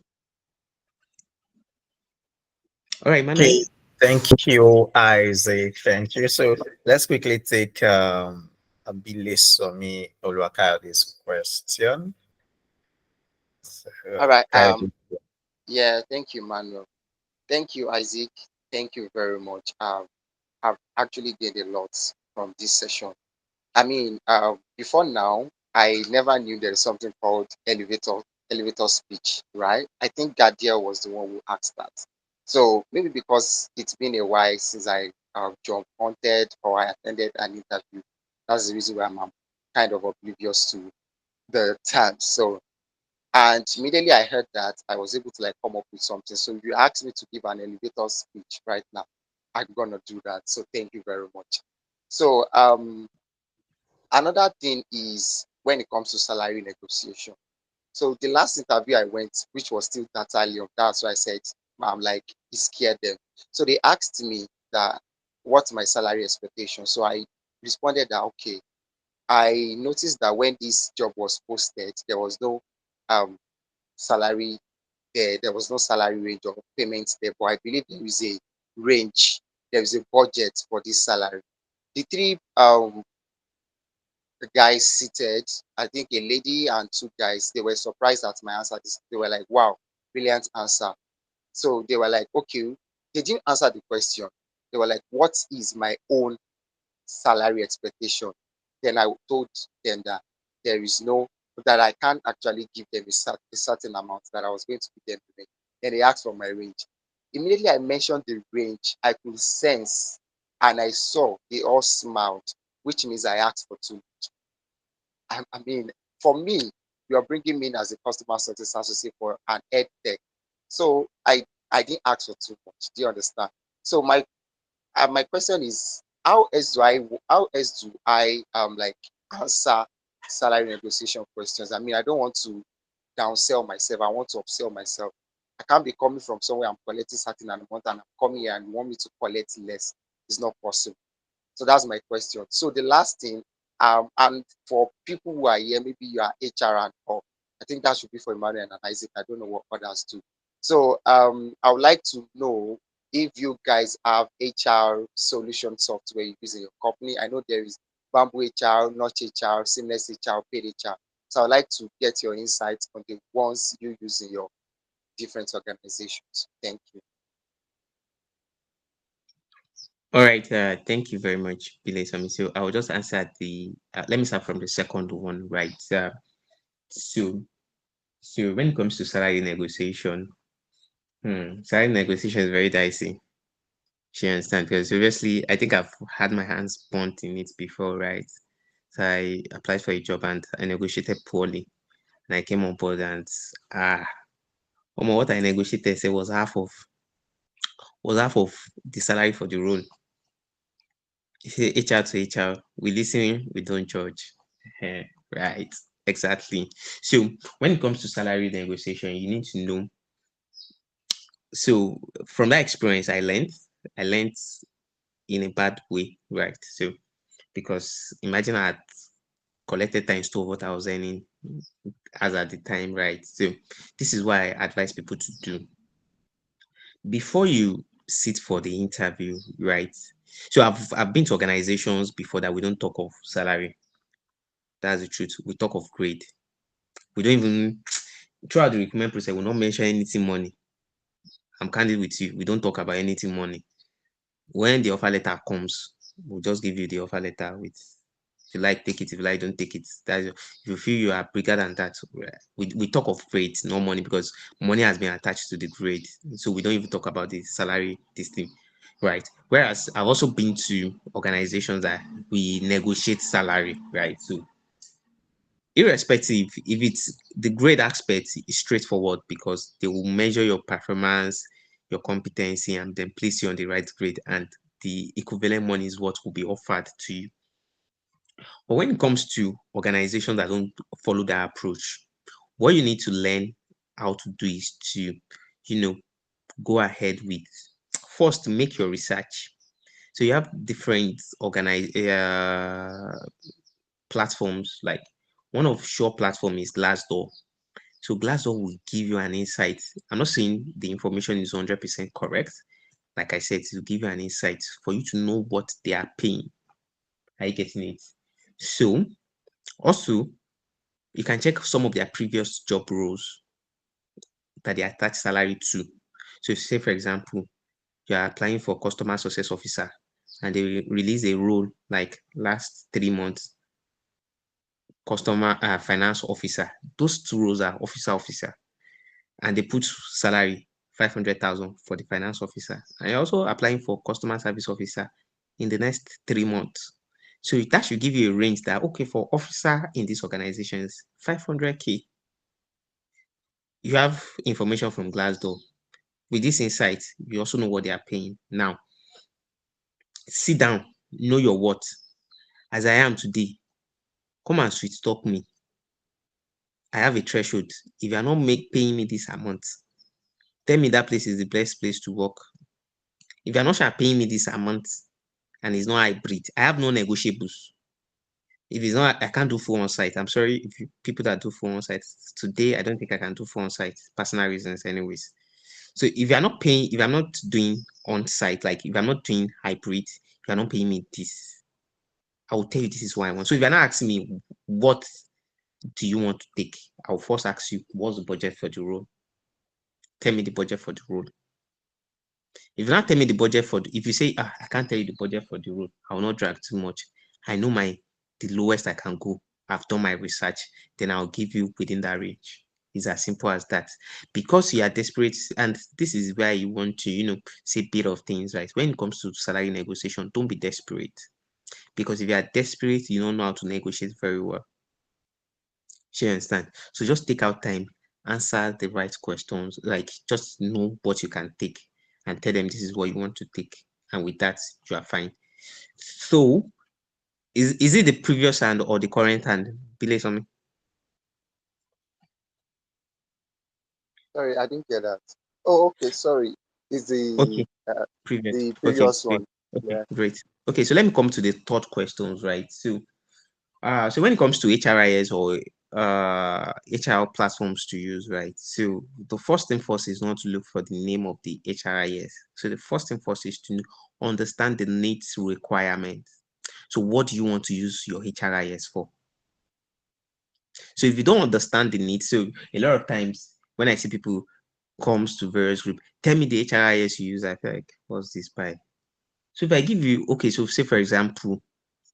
All right, Manuel. Okay, thank you, Isaac. Thank you. So let's quickly take Bilisomi Oluwakayode's question. So, All right. Kayode. Yeah, thank you, Manuel. Thank you, Isaac. Thank you very much. I've actually gained a lot from this session. I mean, before now, I never knew there is something called elevator speech, right? I think Gadiel was the one who asked that. So maybe because it's been a while since I job hunted or I attended an interview, that's the reason why I'm kind of oblivious to the term. So, and immediately I heard that, I was able to like come up with something. So you asked me to give an elevator speech right now. I'm gonna do that. So thank you very much. So another thing is when it comes to salary negotiation. So the last interview I went, which was still that early on, that's why I said I'm like it scared them. So they asked me that what's my salary expectation. So I responded that okay, I noticed that when this job was posted, there was no salary there. There was no salary range or payments there, but I believe there is a range. There is a budget for this salary. The three guys seated, I think a lady and two guys, they were surprised at my answer. They were like, wow, brilliant answer. So they were like, okay, they didn't answer the question. They were like, what is my own salary expectation? Then I told them that there is no, that I can't actually give them a certain amount, that I was going to give them the range. Then they asked for my range. Immediately I mentioned the range, I could sense and I saw they all smiled, which means I asked for too much. I mean, for me, you're bringing me in as a customer success associate for an ed tech. So I didn't ask for too much. Do you understand? So my question is, how else do I like answer salary negotiation questions? I mean, I don't want to downsell myself. I want to upsell myself. I can't be coming from somewhere I'm collecting certain amount and I'm coming here and you want me to collect less. It's not possible. So that's my question. So the last thing, and for people who are here, maybe you are HR and or I think that should be for Emmanuel and Isaac. I don't know what others do. So I would like to know if you guys have HR solution software you use in your company. I know there is Bamboo HR, Notch HR, Seamless HR, Paid HR. So I'd like to get your insights on the ones you use in your different organizations. Thank you. All right. Thank you very much, Billy. So I will just answer let me start from the second one, right? So when it comes to salary negotiation, salary negotiation is very dicey. She understand because obviously I think I've had my hands burnt in it before, right? So I applied for a job and I negotiated poorly, and I came on board and what I negotiated say was half of the salary for the role. You say HR to HR, we listen, we don't judge. Right, exactly. So when it comes to salary negotiation, you need to know. So from that experience, I learned in a bad way, right? So because imagine I had collected times 2 of what I was earning as at the time, right? So this is why I advise people to do before you sit for the interview, right? So I've been to organizations before that we don't talk of salary. That's the truth. We talk of grade. We don't even throughout the recruitment process, we'll not mention anything money. I'm candid with you. We don't talk about anything money. When the offer letter comes, we'll just give you the offer letter with if you like, take it. If you like, don't take it. That's if you feel you are bigger than that. We talk of grade, no money, because money has been attached to the grade. So we don't even talk about the salary, this thing. Right. Whereas I've also been to organizations that we negotiate salary, right? So irrespective if it's the grade aspect is straightforward because they will measure your performance, your competency, and then place you on the right grade, and the equivalent money is what will be offered to you. But when it comes to organizations that don't follow that approach, what you need to learn how to do is to, go ahead with first make your research. So you have different platforms. Like one of sure platform is Glassdoor. So Glassdoor will give you an insight. I'm not saying the information is 100% correct. Like I said, it will give you an insight for you to know what they are paying. Are you getting it? So also, you can check some of their previous job roles that they attach salary to. So if say, for example, you are applying for customer success officer and they release a role like last 3 months, customer finance officer. Those two roles are officer, and they put salary 500,000 for the finance officer. And you're also applying for customer service officer in the next 3 months. So that should give you a range that, okay, for officer in these organizations, 500K. You have information from Glassdoor. With this insight, you also know what they are paying. Now, sit down, know your worth. As I am today, come and sweet talk me. I have a threshold. If you are not paying me this amount, tell me that place is the best place to work. If you're not paying me this amount and it's not hybrid, I have no negotiables. If it's not, I can't do full on site. I'm sorry if people that do full on site today, I don't think I can do full on site, personal reasons, anyways. So if you're not paying, if I'm not doing on site, like if I'm not doing hybrid, you're not paying me this, I will tell you this is what I want. So if you're not asking me what do you want to take, I'll first ask you what's the budget for the role. Tell me the budget for the role. If you not tell me the budget if you say I can't tell you the budget for the role, I will not drag too much. I know the lowest I can go. I've done my research, then I'll give you within that range. It's as simple as that. Because you are desperate, and this is where you want to, say a bit of things, right? When it comes to salary negotiation, don't be desperate. Because if you are desperate, you don't know how to negotiate very well. You understand? So just take out time, answer the right questions, like just know what you can take and tell them this is what you want to take. And with that, you are fine. So is it the previous hand or the current hand? Believe something. Sorry, I didn't get that. Oh, okay. Sorry. Is Okay, previous. the Okay, previous great. one? Okay, Yeah. great. Okay, so let me come to the third questions, right? So when it comes to HRIS or HR platforms to use, right? So the first thing first is not to look for the name of the HRIS. So the first thing first is to understand the needs requirements. So what do you want to use your HRIS for? So if you don't understand the needs, so a lot of times when I see people comes to various group, tell me the HRIS you use, I feel like, what's this by? So if I give you, okay, so say for example,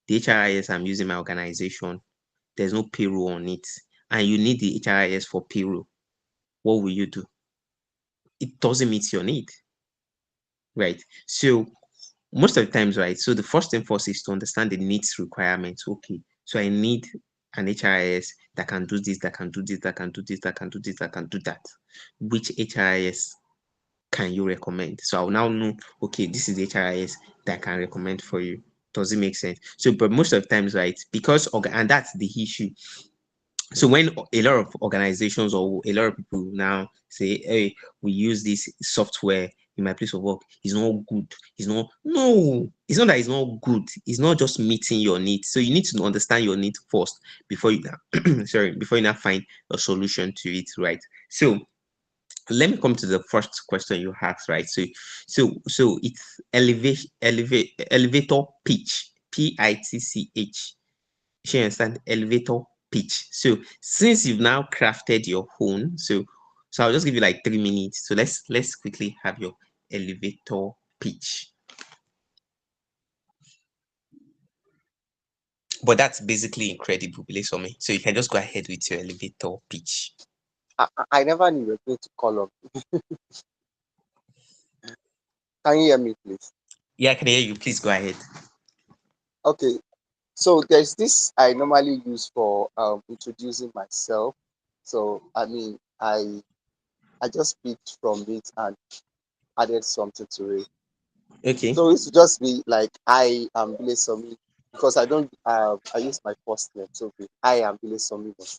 the HRIS I'm using my organization, there's no payroll on it, and you need the HRIS for payroll, what will you do? It doesn't meet your need, right? So most of the times, right? So the first thing first is to understand the needs requirements. Okay, so I need an HRIS that can do this, that can do this, that can do this, that can do this, that can do that. Which HRIS can you recommend? So I'll now know, okay, this is the HRIS that I can recommend for you. Does it make sense? So, but most of the times, right, because, and that's the issue. So when a lot of organizations or a lot of people now say, hey, we use this software in my place of work, it's not good. It's not, no, it's not that it's not good. It's not just meeting your needs. So you need to understand your needs first before you now, sorry, before you now find a solution to it, right? So let me come to the first question you asked, right? So it's elevator pitch, pitch. You understand? Elevator pitch. So since you've now crafted your own, so I'll just give you like 3 minutes. So let's quickly have your elevator pitch. But that's basically incredible, believe me. So you can just go ahead with your elevator pitch. I never knew you were going to call up. Can you hear me, please? Yeah, I can hear you. Please go ahead. Okay. So there's this I normally use for introducing myself. So I mean, I just picked from it and added something to it. Okay. So it's just be like I am Bile Somi because I don't I use my first name. So I am Bile Somi was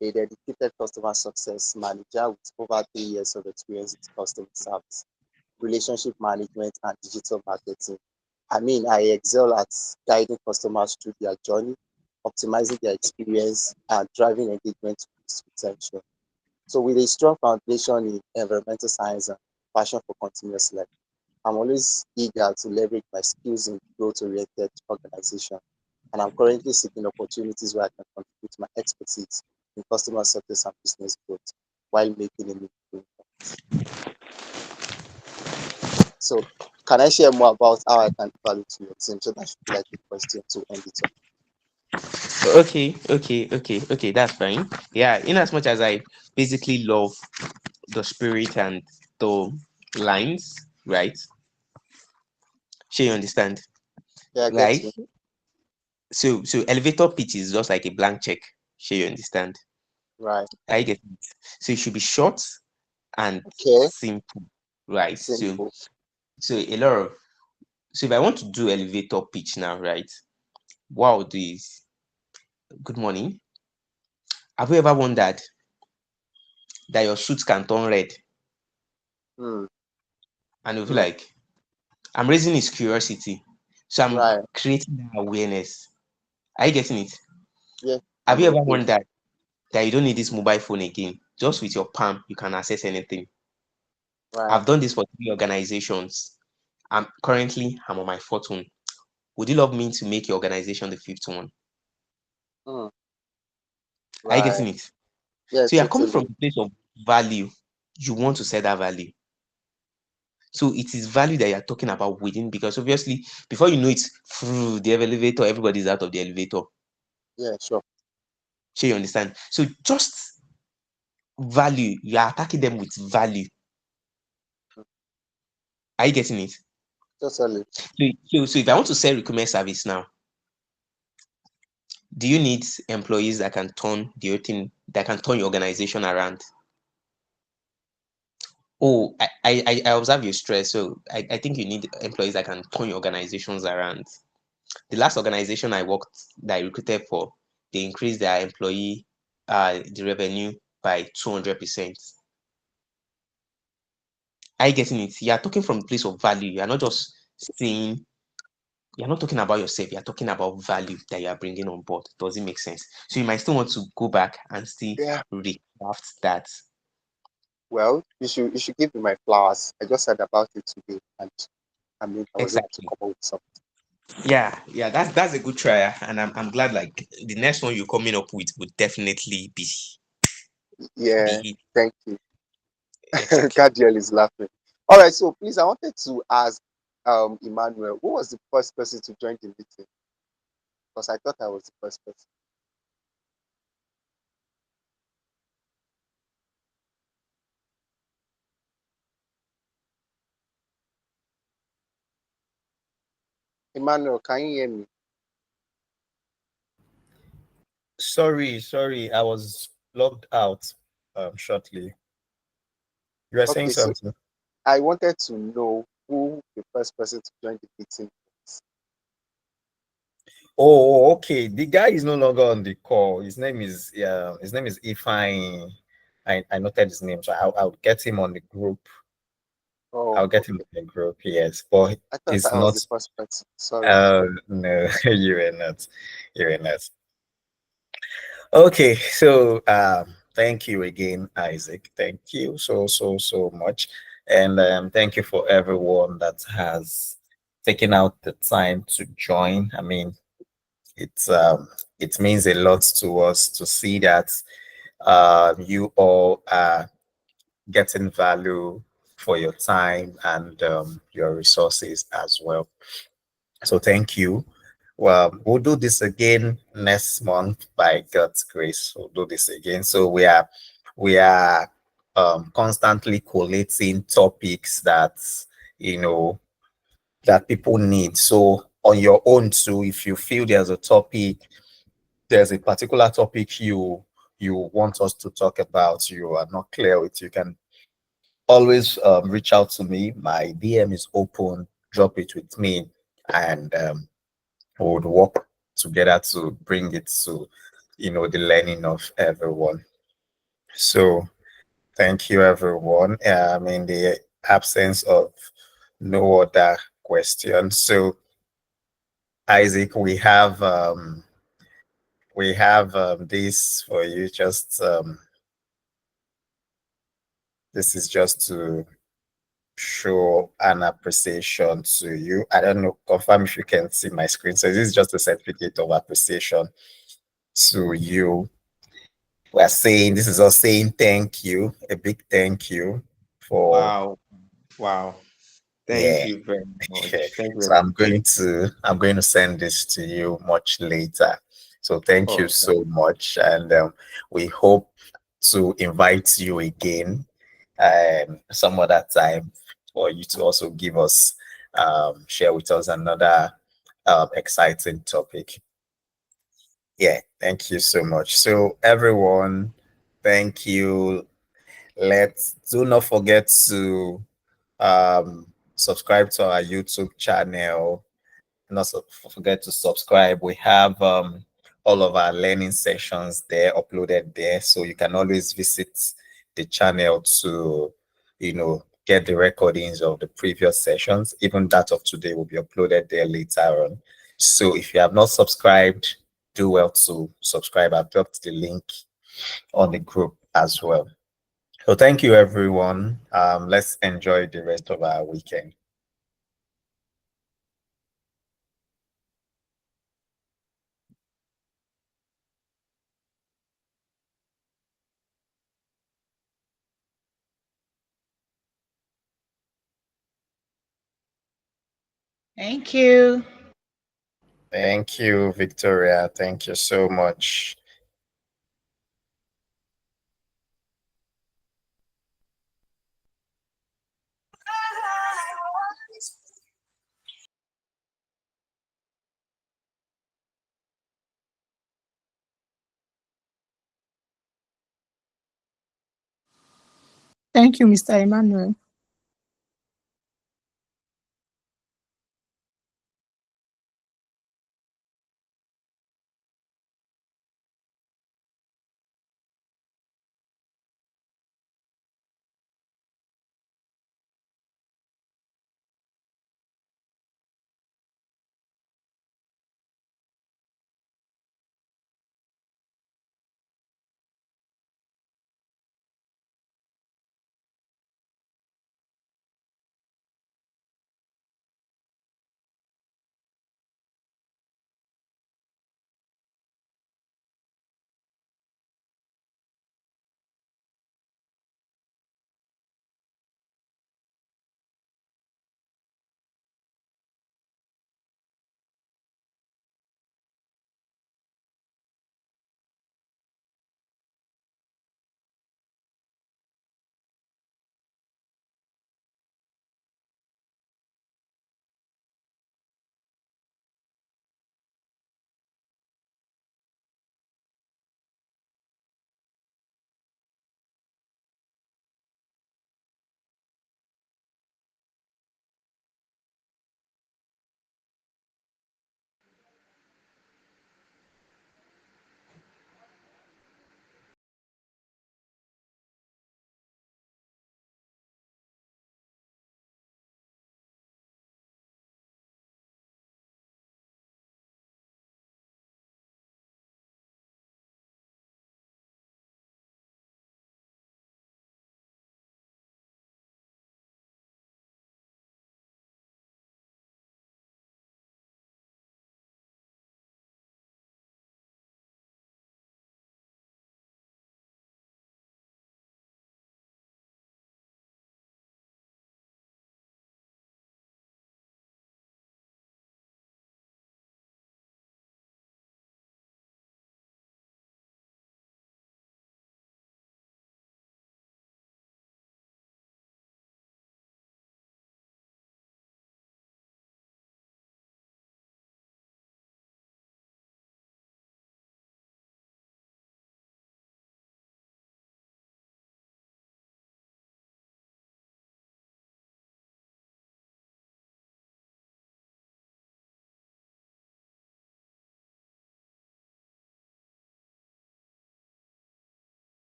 a dedicated customer success manager with over 3 years of experience in customer service, relationship management, and digital marketing. I mean, I excel at guiding customers through their journey, optimizing their experience, and driving engagement with retention. So, with a strong foundation in environmental science and passion for continuous learning, I'm always eager to leverage my skills in growth-oriented organization. And I'm currently seeking opportunities where I can contribute my expertise in customer success and business growth while making a meaningful impact. So, can I share more about how I can value to your team? So that should be like a question to end it on. Okay. That's fine. Yeah, in as much as I basically love the spirit and the lines, right? Sure, you understand, Yeah, I get right? you. So elevator pitch is just like a blank check. Sure, you understand. Right. I get it. So it should be short and Okay. simple, right? So Simple. so a lot of so if I want to do elevator pitch now, right? What I'll do is, good morning. Have you ever wondered that your suit can turn red Hmm. and you feel Hmm. like I'm raising his curiosity? So I'm Right. creating that awareness. Are you getting it? Yeah. Have I'm you ever with you. wondered that you don't need this mobile phone again? Just with your palm, you can access anything. Right. I've done this for 3 organizations. I'm on my fourth one. Would you love me to make your organization the fifth one? Hmm. Are you Right. getting it? Yeah, So you're coming from totally. the place of value. You want to set that value. So it is value that you're talking about within, because obviously, before you know it, through the elevator, everybody's out of the elevator. Yeah, sure. So you understand? So just value, you are attacking them with value. Are you getting it? Totally. So if I want to sell recruitment service now, Do you need employees that can turn the whole thing, that can turn your organization around? Oh, I observe your stress. So I think you need employees that can turn your organizations around. The last organization I worked, that I recruited for, they increased their employee the revenue by 200%. Are you getting it? You are talking from a place of value. You are not just saying, you're not talking about yourself, you're talking about value that you are bringing on board. Does it make sense? So you might still want to go back and still Yeah. recraft that. Well, you should give me my flowers. I just said about it today, and I mean I was able to Exactly. come up with something. Yeah, that's a good try, and I'm glad, like, the next one you're coming up with would definitely Yeah, be thank you. exactly. Gadiel is laughing. All right, so please, I wanted to ask Emmanuel, who was the first person to join the meeting? Because I thought I was the first person. Emmanuel, can you hear me? Sorry, I was logged out shortly. You were saying Okay, so something. I wanted to know who the first person to join the meeting was. Oh, okay. The guy is no longer on the call. His name is Ifine. I noted his name, so I'll get him on the group. Oh, I'll get him okay. on the group, yes. But I thought it's I was not the first person. Sorry. no, you were not. You were not. Okay, so thank you again, Isaac. Thank you so much. And thank you for everyone that has taken out the time to join. I mean, it's it means a lot to us to see that you all are getting value for your time and your resources as well. So thank you. Well, we'll do this again next month by God's grace. We'll do this again. So we are constantly collating topics that you know that people need. So on your own too, if you feel there's a particular topic you want us to talk about, you are not clear with, you can always reach out to me. My DM is open. Drop it with me, and we would work together to bring it to the learning of everyone. So thank you, everyone. In the absence of no other questions, so Isaac, we have this for you. Just this is just to show an appreciation to you. I don't know, confirm if you can see my screen. So this is just a certificate of appreciation to you. We're saying this is us saying thank you, a big thank you for Wow. Wow. Thank yeah. you very much. Thank you So very much. I'm going to send this to you much later. So thank you Oh, so much, and we hope to invite you again some other time for you to also give us share with us another exciting topic. Yeah, thank you so much. So everyone, thank you. Let's do not forget to subscribe to our YouTube channel. Not forget to subscribe. We have all of our learning sessions there uploaded there, so you can always visit the channel to get the recordings of the previous sessions. Even that of today will be uploaded there later on. So if you have not subscribed, do well to subscribe. I've dropped the link on the group as well. So thank you, everyone. Let's enjoy the rest of our weekend. Thank you. Thank you, Victoria. Thank you so much. Thank you, Mr. Emmanuel.